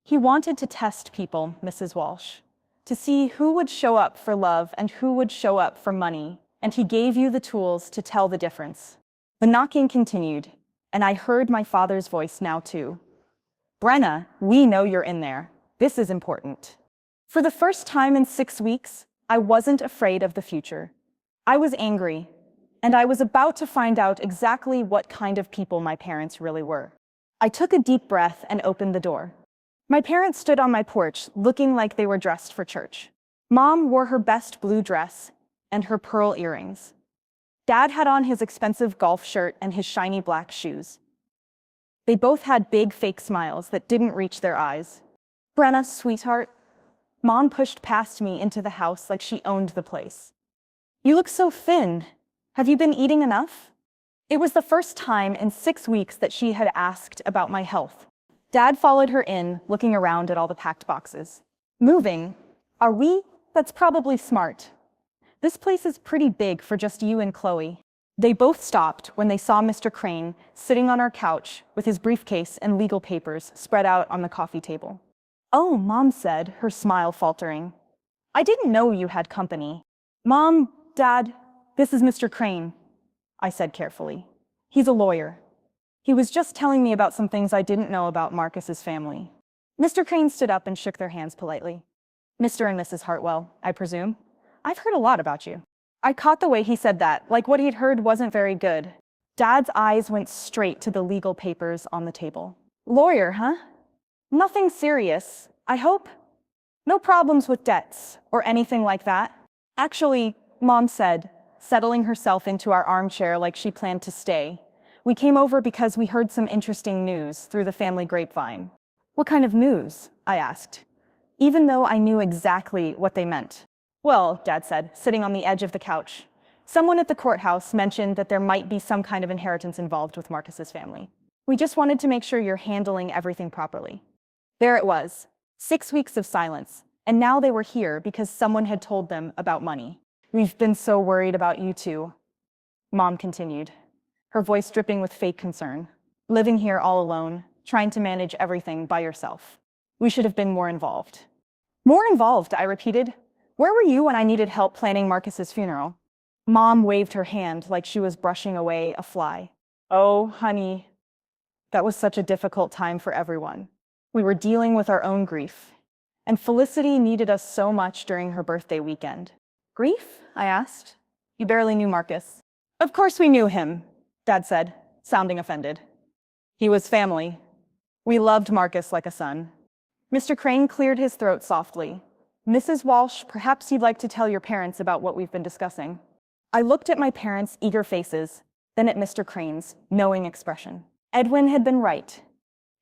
A: "He wanted to test people, Mrs. Walsh, to see who would show up for love and who would show up for money, and he gave you the tools to tell the difference." The knocking continued, and I heard my father's voice now too. "Brenna, we know you're in there. This is important." For the first time in 6 weeks, I wasn't afraid of the future. I was angry, and I was about to find out exactly what kind of people my parents really were. I took a deep breath and opened the door. My parents stood on my porch, looking like they were dressed for church. Mom wore her best blue dress and her pearl earrings. Dad had on his expensive golf shirt and his shiny black shoes. They both had big fake smiles that didn't reach their eyes. "Brenna, sweetheart." Mom pushed past me into the house like she owned the place. "You look so thin. Have you been eating enough?" It was the first time in 6 weeks that she had asked about my health. Dad followed her in, looking around at all the packed boxes. "Moving? Are we? That's probably smart. This place is pretty big for just you and Chloe." They both stopped when they saw Mr. Crane sitting on our couch with his briefcase and legal papers spread out on the coffee table. "Oh," Mom said, her smile faltering. "I didn't know you had company." "Mom, Dad, this is Mr. Crane," I said carefully. "He's a lawyer. He was just telling me about some things I didn't know about Marcus's family." Mr. Crane stood up and shook their hands politely. "Mr. and Mrs. Hartwell, I presume? I've heard a lot about you." I caught the way he said that, like what he'd heard wasn't very good. Dad's eyes went straight to the legal papers on the table. "Lawyer, huh? Nothing serious, I hope? No problems with debts or anything like that?" "Actually," Mom said, settling herself into our armchair like she planned to stay, "we came over because we heard some interesting news through the family grapevine." "What kind of news?" I asked, even though I knew exactly what they meant. "Well," Dad said, sitting on the edge of the couch, "someone at the courthouse mentioned that there might be some kind of inheritance involved with Marcus's family. We just wanted to make sure you're handling everything properly." There it was, 6 weeks of silence, and now they were here because someone had told them about money. "We've been so worried about you two," Mom continued, her voice dripping with fake concern. "Living here all alone, trying to manage everything by yourself. We should have been more involved." "More involved," I repeated. "Where were you when I needed help planning Marcus's funeral?" Mom waved her hand like she was brushing away a fly. "Oh, honey, that was such a difficult time for everyone. We were dealing with our own grief, and Felicity needed us so much during her birthday weekend." "Grief?" I asked. "You barely knew Marcus." "Of course we knew him," Dad said, sounding offended. He was family. We loved Marcus like a son. Mr. Crane cleared his throat softly. Mrs. Walsh, perhaps you'd like to tell your parents about what we've been discussing. I looked at my parents' eager faces, then at Mr. Crane's knowing expression. Edwin had been right.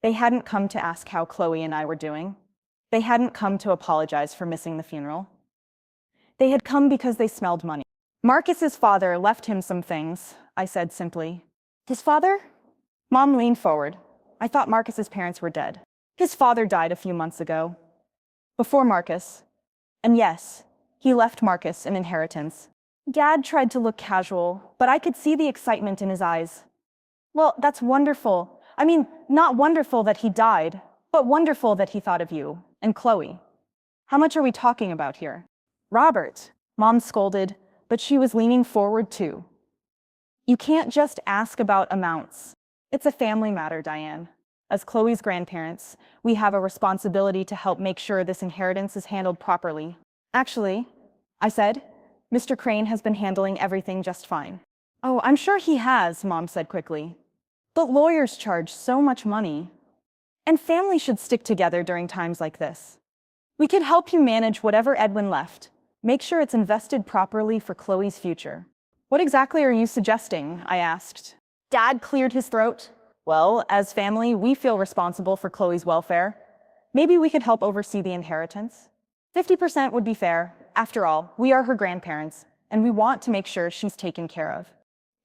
A: They hadn't come to ask how Chloe and I were doing. They hadn't come to apologize for missing the funeral. They had come because they smelled money. Marcus's father left him some things, I said simply. His father? Mom leaned forward. I thought Marcus's parents were dead. His father died a few months ago. Before Marcus. And yes, he left Marcus an inheritance. Dad tried to look casual, but I could see the excitement in his eyes. Well, that's wonderful. I mean, not wonderful that he died, but wonderful that he thought of you and Chloe. How much are we talking about here? Robert, Mom scolded, but she was leaning forward too. You can't just ask about amounts. It's a family matter, Diane. As Chloe's grandparents, we have a responsibility to help make sure this inheritance is handled properly. Actually, I said, Mr. Crane has been handling everything just fine. Oh, I'm sure he has, Mom said quickly. But lawyers charge so much money. And families should stick together during times like this. We could help you manage whatever Edwin left. Make sure it's invested properly for Chloe's future. What exactly are you suggesting? I asked. Dad cleared his throat. Well, as family, we feel responsible for Chloe's welfare. Maybe we could help oversee the inheritance. 50% would be fair. After all, we are her grandparents, and we want to make sure she's taken care of.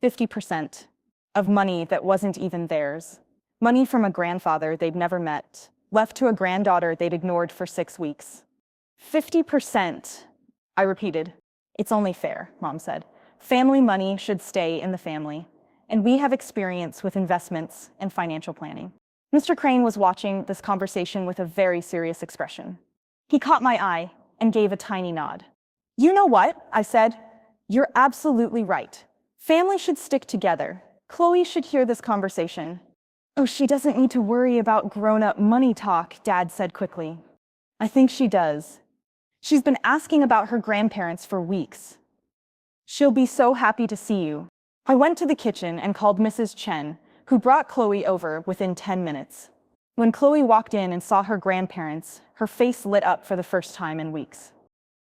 A: 50% of money that wasn't even theirs. Money from a grandfather they'd never met, left to a granddaughter they'd ignored for 6 weeks. 50%, I repeated. It's only fair, Mom said. Family money should stay in the family, and we have experience with investments and financial planning. Mr. Crane was watching this conversation with a very serious expression. He caught my eye and gave a tiny nod. You know what? I said. You're absolutely right. Family should stick together. Chloe should hear this conversation. Oh, she doesn't need to worry about grown-up money talk, Dad said quickly. I think she does. She's been asking about her grandparents for weeks. She'll be so happy to see you. I went to the kitchen and called Mrs. Chen, who brought Chloe over within 10 minutes. When Chloe walked in and saw her grandparents, her face lit up for the first time in weeks.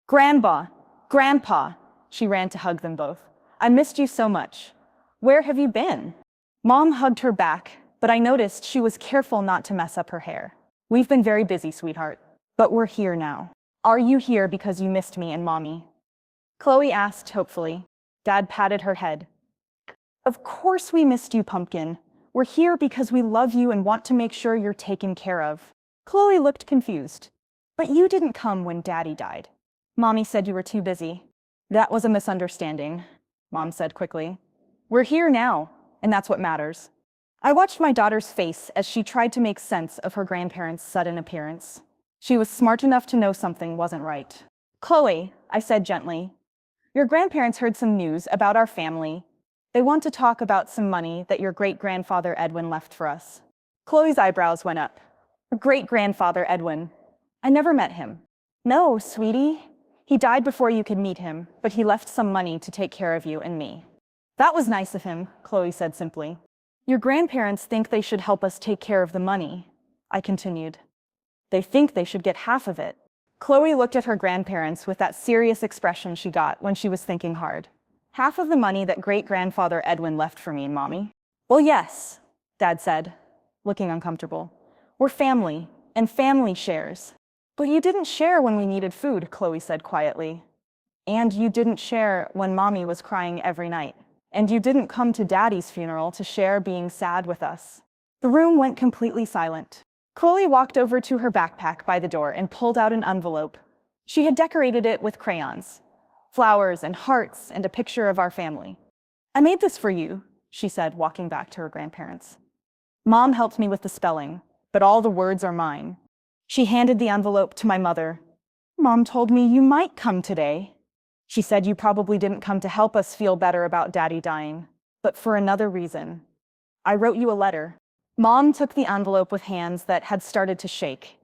A: Grandpa, Grandpa, she ran to hug them both. I missed you so much. Where have you been? Mom hugged her back, but I noticed she was careful not to mess up her hair. We've been very busy, sweetheart, but we're here now. Are you here because you missed me and Mommy? Chloe asked hopefully. Dad patted her head. Of course we missed you, Pumpkin. We're here because we love you and want to make sure you're taken care of. Chloe looked confused. But you didn't come when Daddy died. Mommy said you were too busy. That was a misunderstanding, Mom said quickly. We're here now, and that's what matters. I watched my daughter's face as she tried to make sense of her grandparents' sudden appearance. She was smart enough to know something wasn't right. Chloe, I said gently, your grandparents heard some news about our family. They want to talk about some money that your great-grandfather Edwin left for us. Chloe's eyebrows went up. Her great-grandfather Edwin. I never met him. No, sweetie. He died before you could meet him, but he left some money to take care of you and me. That was nice of him, Chloe said simply. Your grandparents think they should help us take care of the money, I continued. They think they should get half of it. Chloe looked at her grandparents with that serious expression she got when she was thinking hard. Half of the money that great-grandfather Edwin left for me, Mommy. Well, yes, Dad said, looking uncomfortable. We're family, and family shares. But you didn't share when we needed food, Chloe said quietly. And you didn't share when Mommy was crying every night. And you didn't come to Daddy's funeral to share being sad with us. The room went completely silent. Chloe walked over to her backpack by the door and pulled out an envelope. She had decorated it with crayons, flowers and hearts and a picture of our family. I made this for you, she said, walking back to her grandparents. Mom helped me with the spelling, but all the words are mine. She handed the envelope to my mother. Mom told me you might come today. She said you probably didn't come to help us feel better about Daddy dying, but for another reason. I wrote you a letter. Mom took the envelope with hands that had started to shake.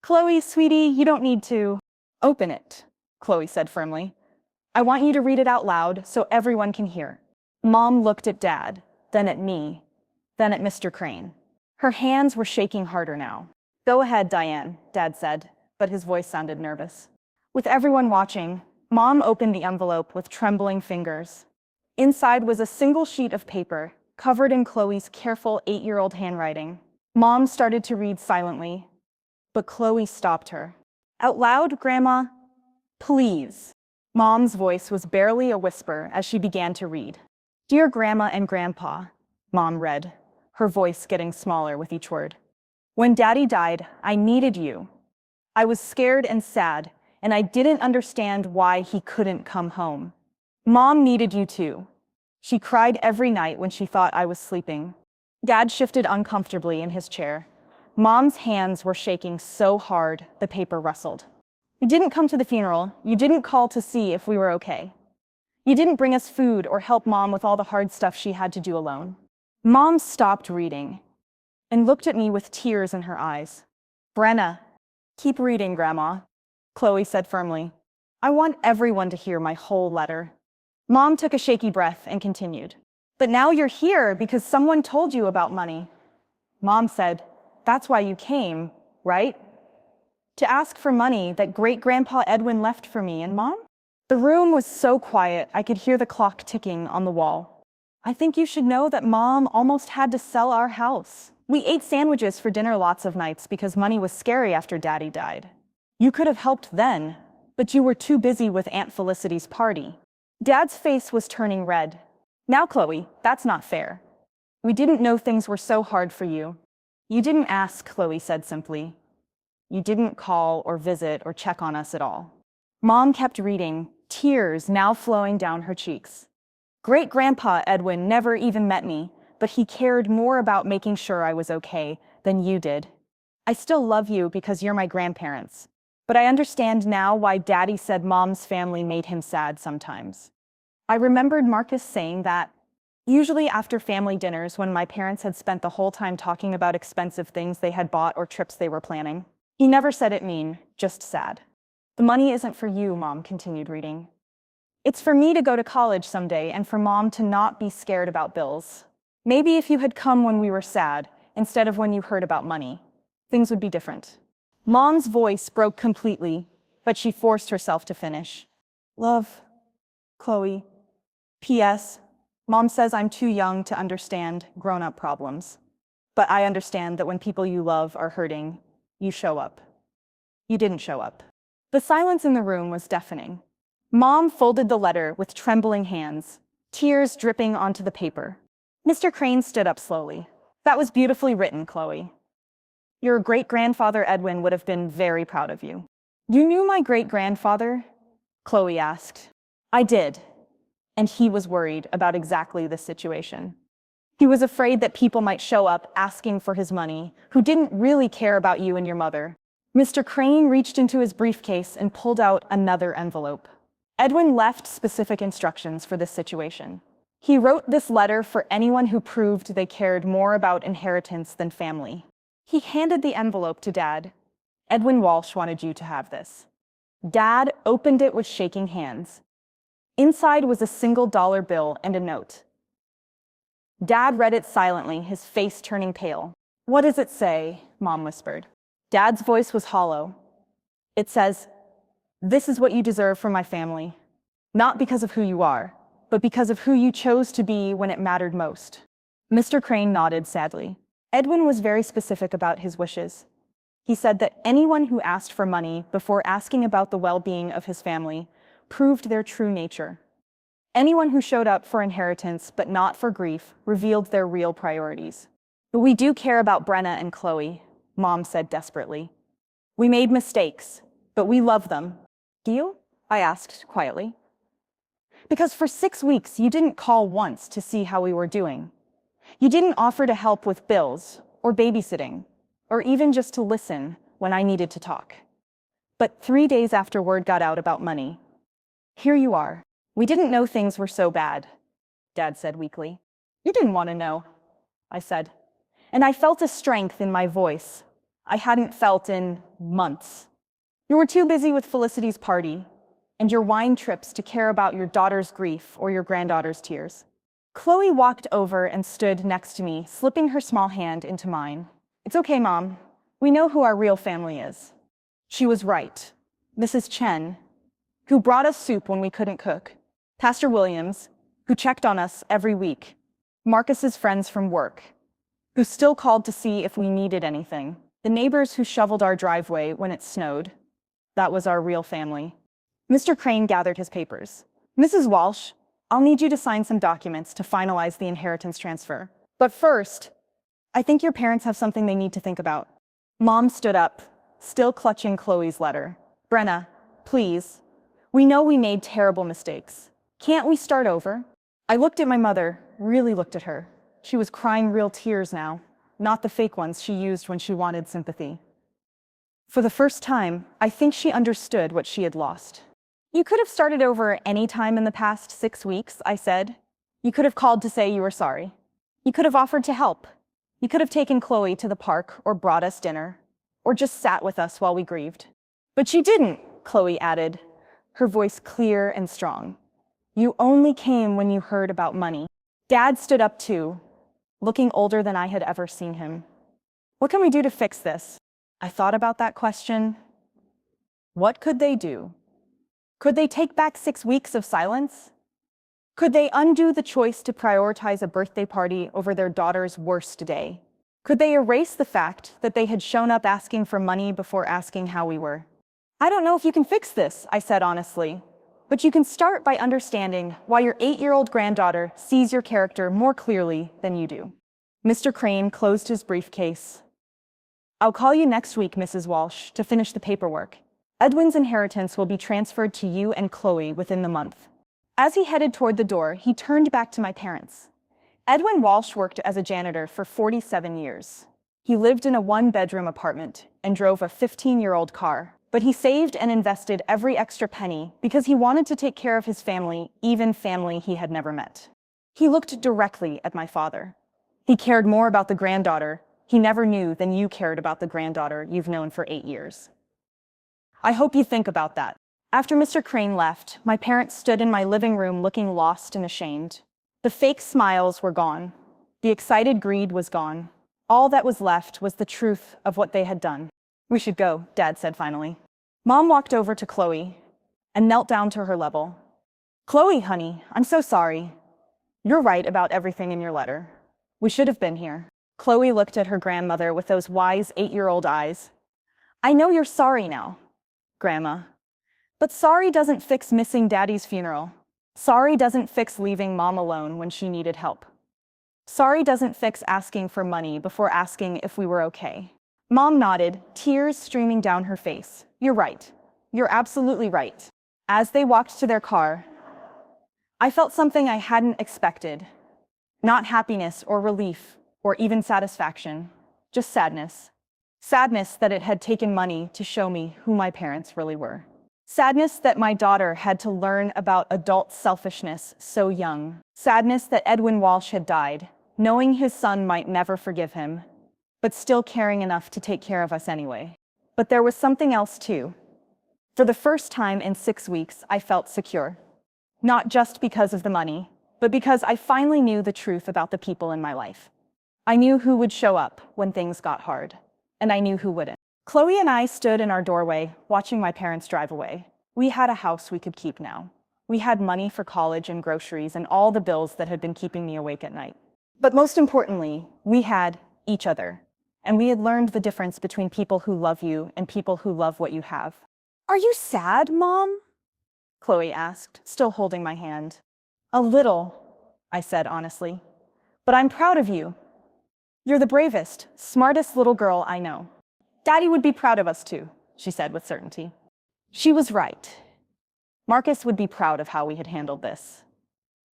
A: Chloe, sweetie, you don't need to. Open it, Chloe said firmly. I want you to read it out loud so everyone can hear. Mom looked at Dad, then at me, then at Mr. Crane. Her hands were shaking harder now. "Go ahead, Diane," Dad said, but his voice sounded nervous. With everyone watching, Mom opened the envelope with trembling fingers. Inside was a single sheet of paper, covered in Chloe's careful 8-year-old handwriting. Mom started to read silently, but Chloe stopped her. "Out loud, Grandma? Please." Mom's voice was barely a whisper as she began to read. "Dear Grandma and Grandpa," Mom read, her voice getting smaller with each word. "When Daddy died, I needed you. I was scared and sad, and I didn't understand why he couldn't come home. Mom needed you too. She cried every night when she thought I was sleeping." Dad shifted uncomfortably in his chair. Mom's hands were shaking so hard the paper rustled. "You didn't come to the funeral. You didn't call to see if we were okay. You didn't bring us food or help Mom with all the hard stuff she had to do alone." Mom stopped reading and looked at me with tears in her eyes. "Brenna, keep reading, Grandma," Chloe said firmly. "I want everyone to hear my whole letter." Mom took a shaky breath and continued. "But now you're here because someone told you about money." Mom said, "That's why you came, right? To ask for money that great-grandpa Edwin left for me and Mom?" The room was so quiet I could hear the clock ticking on the wall. "I think you should know that Mom almost had to sell our house. We ate sandwiches for dinner lots of nights because money was scary after Daddy died. You could have helped then, but you were too busy with Aunt Felicity's party." Dad's face was turning red. "Now, Chloe, that's not fair. We didn't know things were so hard for you." "You didn't ask," Chloe said simply. "You didn't call or visit or check on us at all." Mom kept reading, tears now flowing down her cheeks. "Great-grandpa Edwin never even met me, but he cared more about making sure I was okay than you did. I still love you because you're my grandparents. But I understand now why Daddy said Mom's family made him sad sometimes." I remembered Marcus saying that, usually after family dinners when my parents had spent the whole time talking about expensive things they had bought or trips they were planning. He never said it mean, just sad. "The money isn't for you," Mom continued reading. "It's for me to go to college someday and for Mom to not be scared about bills. Maybe if you had come when we were sad, instead of when you heard about money, things would be different." Mom's voice broke completely, but she forced herself to finish. "Love, Chloe. P.S. Mom says I'm too young to understand grown-up problems. But I understand that when people you love are hurting, you show up. You didn't show up." The silence in the room was deafening. Mom folded the letter with trembling hands, tears dripping onto the paper. Mr. Crane stood up slowly. "That was beautifully written, Chloe. Your great-grandfather Edwin would have been very proud of you." "You knew my great-grandfather?" Chloe asked. "I did, and he was worried about exactly this situation. He was afraid that people might show up asking for his money who didn't really care about you and your mother." Mr. Crane reached into his briefcase and pulled out another envelope. Edwin left specific instructions for this situation. He wrote this letter for anyone who proved they cared more about inheritance than family. He handed the envelope to Dad. "Edwin Walsh wanted you to have this." Dad opened it with shaking hands. Inside was a single dollar bill and a note. Dad read it silently, his face turning pale. "What does it say?" Mom whispered. Dad's voice was hollow. "It says, 'This is what you deserve from my family. Not because of who you are, but because of who you chose to be when it mattered most.'" Mr. Crane nodded sadly. Edwin was very specific about his wishes. He said that anyone who asked for money before asking about the well-being of his family proved their true nature. Anyone who showed up for inheritance but not for grief revealed their real priorities. "But we do care about Brenna and Chloe," Mom said desperately. "We made mistakes, but we love them." "Do you?" I asked quietly. "Because for 6 weeks you didn't call once to see how we were doing. You didn't offer to help with bills or babysitting, or even just to listen when I needed to talk. But 3 days after word got out about money, here you are." "We didn't know things were so bad," Dad said weakly. "You didn't want to know," I said. And I felt a strength in my voice I hadn't felt in months. "You were too busy with Felicity's party and your wine trips to care about your daughter's grief or your granddaughter's tears. Chloe walked over and stood next to me, slipping her small hand into mine. It's okay, Mom. We know who our real family is. She was right. Mrs. Chen, who brought us soup when we couldn't cook. Pastor Williams, who checked on us every week. Marcus's friends from work, who still called to see if we needed anything. The neighbors who shoveled our driveway when it snowed. That was our real family. Mr. Crane gathered his papers. Mrs. Walsh, I'll need you to sign some documents to finalize the inheritance transfer. But first, I think your parents have something they need to think about. Mom stood up, still clutching Chloe's letter. Brenna, please. We know we made terrible mistakes. Can't we start over? I looked at my mother, really looked at her. She was crying real tears now, not the fake ones she used when she wanted sympathy. For the first time, I think she understood what she had lost. You could have started over any time in the past 6 weeks, I said. You could have called to say you were sorry. You could have offered to help. You could have taken Chloe to the park or brought us dinner, or just sat with us while we grieved. But you didn't, Chloe added, her voice clear and strong. You only came when you heard about money. Dad stood up too, looking older than I had ever seen him. What can we do to fix this? I thought about that question. What could they do? Could they take back 6 weeks of silence? Could they undo the choice to prioritize a birthday party over their daughter's worst day? Could they erase the fact that they had shown up asking for money before asking how we were? I don't know if you can fix this, I said honestly, but you can start by understanding why your 8-year-old granddaughter sees your character more clearly than you do. Mr. Crane closed his briefcase. I'll call you next week, Mrs. Walsh, to finish the paperwork. Edwin's inheritance will be transferred to you and Chloe within the month. As he headed toward the door, he turned back to my parents. Edwin Walsh worked as a janitor for 47 years. He lived in a 1-bedroom apartment and drove a 15-year-old car, but he saved and invested every extra penny because he wanted to take care of his family, even family he had never met. He looked directly at my father. He cared more about the granddaughter he never knew than you cared about the granddaughter you've known for 8 years. I hope you think about that. After Mr. Crane left, my parents stood in my living room looking lost and ashamed. The fake smiles were gone. The excited greed was gone. All that was left was the truth of what they had done. We should go, Dad said finally. Mom walked over to Chloe and knelt down to her level. Chloe, honey, I'm so sorry. You're right about everything in your letter. We should have been here. Chloe looked at her grandmother with those wise 8-year-old eyes. I know you're sorry now, Grandma. But sorry doesn't fix missing Daddy's funeral. Sorry doesn't fix leaving Mom alone when she needed help. Sorry doesn't fix asking for money before asking if we were okay. Mom nodded, tears streaming down her face. You're right. You're absolutely right. As they walked to their car, I felt something I hadn't expected. Not happiness or relief or even satisfaction, just sadness. Sadness that it had taken money to show me who my parents really were. Sadness that my daughter had to learn about adult selfishness so young. Sadness that Edwin Walsh had died, knowing his son might never forgive him, but still caring enough to take care of us anyway. But there was something else too. For the first time in 6 weeks, I felt secure. Not just because of the money, but because I finally knew the truth about the people in my life. I knew who would show up when things got hard, and I knew who wouldn't. Chloe and I stood in our doorway, watching my parents drive away. We had a house we could keep now. We had money for college and groceries and all the bills that had been keeping me awake at night. But most importantly, we had each other, and we had learned the difference between people who love you and people who love what you have. Are you sad, Mom? Chloe asked, still holding my hand. A little, I said honestly. But I'm proud of you. You're the bravest, smartest little girl I know. Daddy would be proud of us too, she said with certainty. She was right. Marcus would be proud of how we had handled this.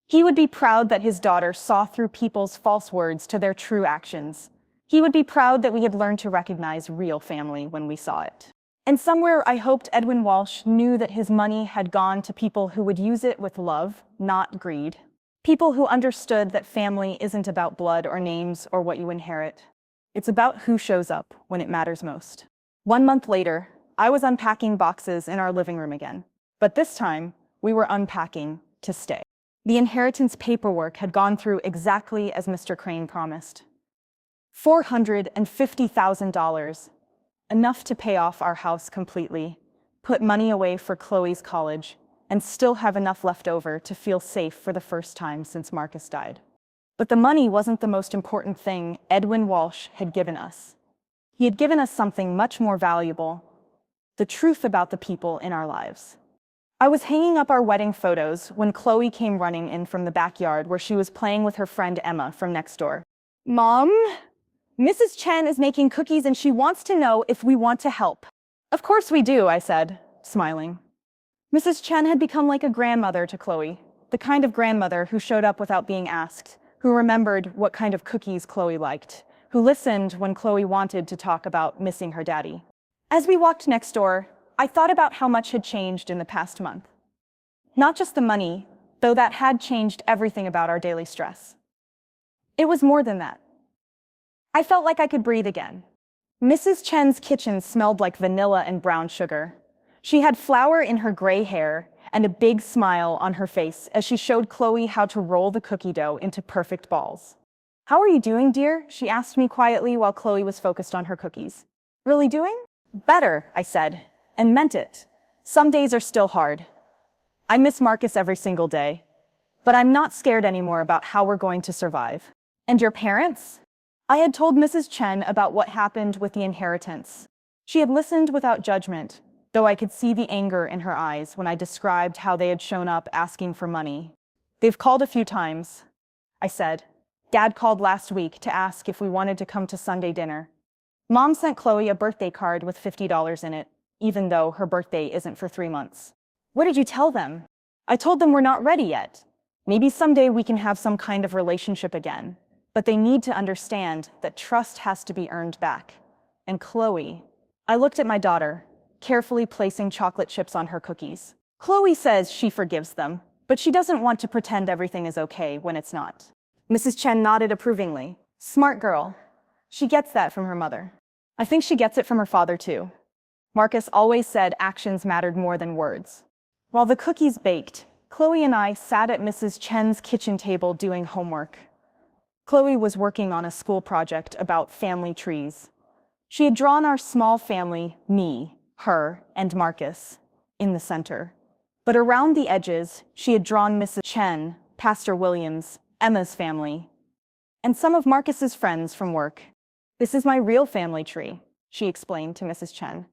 A: He would be proud that his daughter saw through people's false words to their true actions. He would be proud that we had learned to recognize real family when we saw it. And somewhere I hoped Edwin Walsh knew that his money had gone to people who would use it with love, not greed. People who understood that family isn't about blood or names or what you inherit. It's about who shows up when it matters most. 1 month later, I was unpacking boxes in our living room again. But this time, we were unpacking to stay. The inheritance paperwork had gone through exactly as Mr. Crane promised. $450,000, enough to pay off our house completely, put money away for Chloe's college, and still have enough left over to feel safe for the first time since Marcus died. But the money wasn't the most important thing Edwin Walsh had given us. He had given us something much more valuable: the truth about the people in our lives. I was hanging up our wedding photos when Chloe came running in from the backyard where she was playing with her friend Emma from next door. "Mom, Mrs. Chen is making cookies and she wants to know if we want to help." "Of course we do," I said, smiling. Mrs. Chen had become like a grandmother to Chloe, the kind of grandmother who showed up without being asked, who remembered what kind of cookies Chloe liked, who listened when Chloe wanted to talk about missing her daddy. As we walked next door, I thought about how much had changed in the past month. Not just the money, though that had changed everything about our daily stress. It was more than that. I felt like I could breathe again. Mrs. Chen's kitchen smelled like vanilla and brown sugar. She had flour in her gray hair and a big smile on her face as she showed Chloe how to roll the cookie dough into perfect balls. "How are you doing, dear?" she asked me quietly while Chloe was focused on her cookies. "Really doing?" "Better," I said, and meant it. Some days are still hard. I miss Marcus every single day, but I'm not scared anymore about how we're going to survive. "And your parents?" I had told Mrs. Chen about what happened with the inheritance. She had listened without judgment, though I could see the anger in her eyes when I described how they had shown up asking for money. "They've called a few times," I said. "Dad called last week to ask if we wanted to come to Sunday dinner. Mom sent Chloe a birthday card with $50 in it, even though her birthday isn't for 3 months." "What did you tell them?" "I told them we're not ready yet. Maybe someday we can have some kind of relationship again. But they need to understand that trust has to be earned back. And Chloe..." I looked at my daughter, carefully placing chocolate chips on her cookies. "Chloe says she forgives them, but she doesn't want to pretend everything is okay when it's not." Mrs. Chen nodded approvingly. "Smart girl. She gets that from her mother. I think she gets it from her father too. Marcus always said actions mattered more than words." While the cookies baked, Chloe and I sat at Mrs. Chen's kitchen table doing homework. Chloe was working on a school project about family trees. She had drawn our small family, me, her, and Marcus, in the center. But around the edges, she had drawn Mrs. Chen, Pastor Williams, Emma's family, and some of Marcus's friends from work. "This is my real family tree," she explained to Mrs. Chen.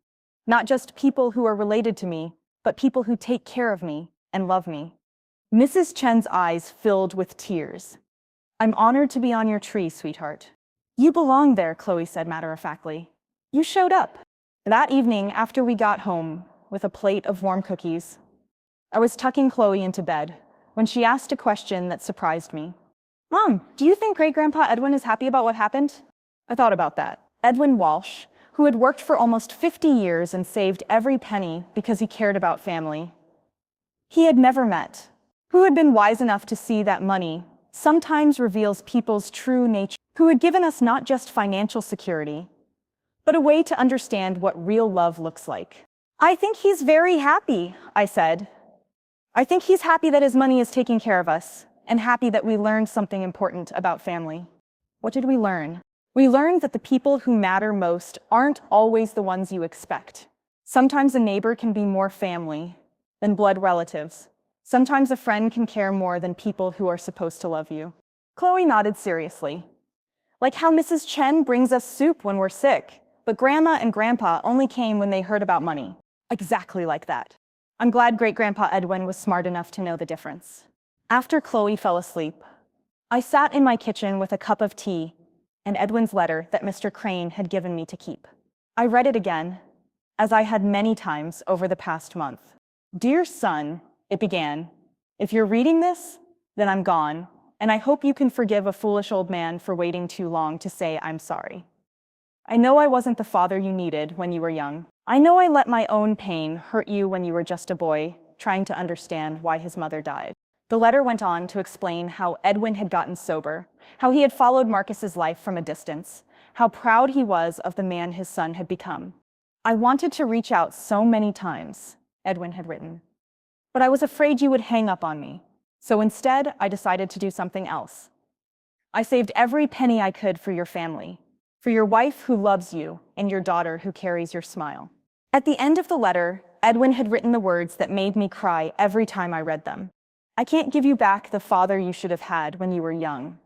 A: "Not just people who are related to me, but people who take care of me and love me." Mrs. Chen's eyes filled with tears. "I'm honored to be on your tree, sweetheart." "You belong there," Chloe said matter-of-factly. "You showed up." That evening, after we got home, with a plate of warm cookies, I was tucking Chloe into bed when she asked a question that surprised me. "Mom, do you think Great-Grandpa Edwin is happy about what happened?" I thought about that. Edwin Walsh, who had worked for almost 50 years and saved every penny because he cared about family. He had never met, who had been wise enough to see that money sometimes reveals people's true nature, who had given us not just financial security, but a way to understand what real love looks like. "I think he's very happy," I said. "I think he's happy that his money is taking care of us, and happy that we learned something important about family." What did we learn? We learned that the people who matter most aren't always the ones you expect. Sometimes a neighbor can be more family than blood relatives. Sometimes a friend can care more than people who are supposed to love you. Chloe nodded seriously. "Like how Mrs. Chen brings us soup when we're sick, but Grandma and Grandpa only came when they heard about money." Exactly like that. I'm glad Great-Grandpa Edwin was smart enough to know the difference. After Chloe fell asleep, I sat in my kitchen with a cup of tea and Edwin's letter that Mr. Crane had given me to keep. I read it again, as I had many times over the past month. "Dear son," it began, "if you're reading this, then I'm gone, and I hope you can forgive a foolish old man for waiting too long to say I'm sorry. I know I wasn't the father you needed when you were young. I know I let my own pain hurt you when you were just a boy, trying to understand why his mother died." The letter went on to explain how Edwin had gotten sober, how he had followed Marcus's life from a distance, how proud he was of the man his son had become. "I wanted to reach out so many times," Edwin had written, "but I was afraid you would hang up on me. So instead, I decided to do something else. I saved every penny I could for your family, for your wife who loves you and your daughter who carries your smile. At the end of the letter, Edwin had written the words that made me cry every time I read them. I can't give you back the father you should have had when you were young,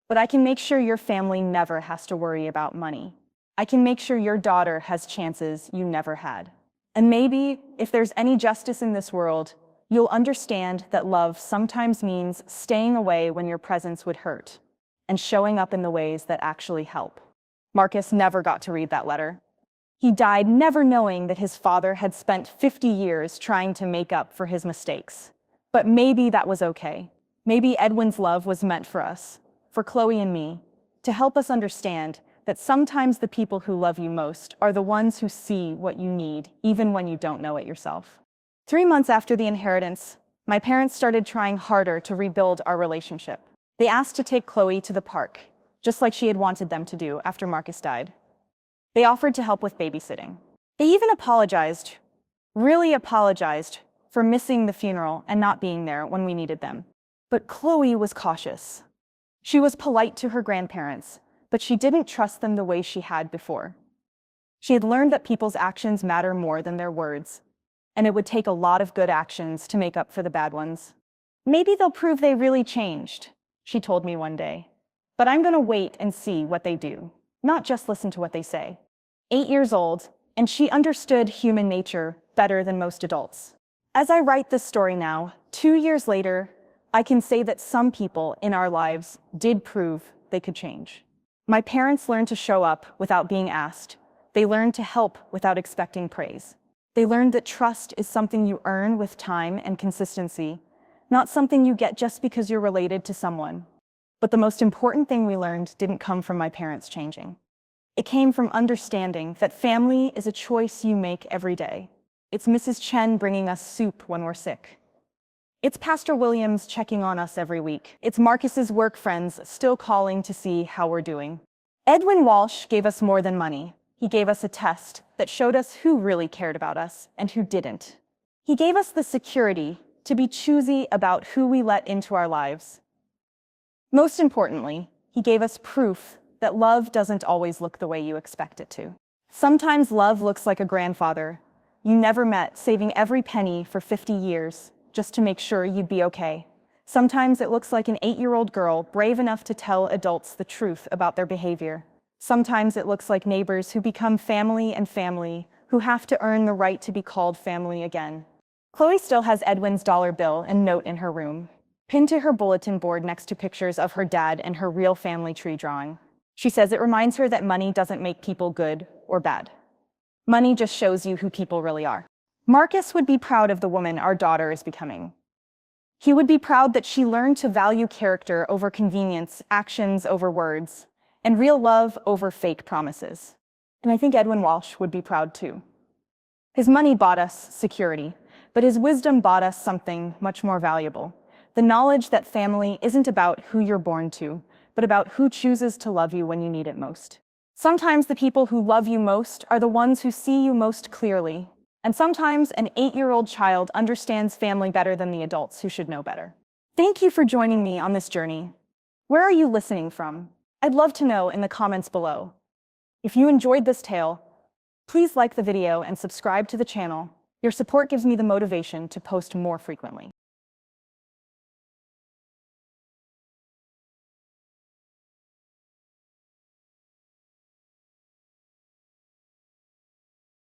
A: but I can make sure your family never has to worry about money. I can make sure your daughter has chances you never had. And maybe, if there's any justice in this world, you'll understand that love sometimes means staying away when your presence would hurt, and showing up in the ways that actually help. Marcus never got to read that letter. He died never knowing that his father had spent 50 years trying to make up for his mistakes. But maybe that was okay. Maybe Edwin's love was meant for us, for Chloe and me, to help us understand that sometimes the people who love you most are the ones who see what you need, even when you don't know it yourself. 3 months after the inheritance, my parents started trying harder to rebuild our relationship. They asked to take Chloe to the park, just like she had wanted them to do after Marcus died. They offered to help with babysitting. They even apologized, really apologized, for missing the funeral and not being there when we needed them. But Chloe was cautious. She was polite to her grandparents, but she didn't trust them the way she had before. She had learned that people's actions matter more than their words, and it would take a lot of good actions to make up for the bad ones. Maybe they'll prove they really changed, she told me one day. But I'm going to wait and see what they do, not just listen to what they say. 8 years old, and she understood human nature better than most adults. As I write this story now, 2 years later, I can say that some people in our lives did prove they could change. My parents learned to show up without being asked. They learned to help without expecting praise. They learned that trust is something you earn with time and consistency, not something you get just because you're related to someone. But the most important thing we learned didn't come from my parents changing. It came from understanding that family is a choice you make every day. It's Mrs. Chen bringing us soup when we're sick. It's Pastor Williams checking on us every week. It's Marcus's work friends still calling to see how we're doing. Edwin Walsh gave us more than money. He gave us a test that showed us who really cared about us and who didn't. He gave us the security to be choosy about who we let into our lives. Most importantly, he gave us proof that love doesn't always look the way you expect it to. Sometimes love looks like a grandfather you never met, saving every penny for 50 years just to make sure you'd be okay. Sometimes it looks like an 8-year-old girl brave enough to tell adults the truth about their behavior. Sometimes it looks like neighbors who become family and family, who have to earn the right to be called family again. Chloe still has Edwin's dollar bill and note in her room, pinned to her bulletin board next to pictures of her dad and her real family tree drawing. She says it reminds her that money doesn't make people good or bad. Money just shows you who people really are. Marcus would be proud of the woman our daughter is becoming. He would be proud that she learned to value character over convenience, actions over words, and real love over fake promises. And I think Edwin Walsh would be proud too. His money bought us security, but his wisdom bought us something much more valuable. The knowledge that family isn't about who you're born to, but about who chooses to love you when you need it most. Sometimes the people who love you most are the ones who see you most clearly. And sometimes an 8-year-old child understands family better than the adults who should know better. Thank you for joining me on this journey. Where are you listening from? I'd love to know in the comments below. If you enjoyed this tale, please like the video and subscribe to the channel. Your support gives me the motivation to post more frequently.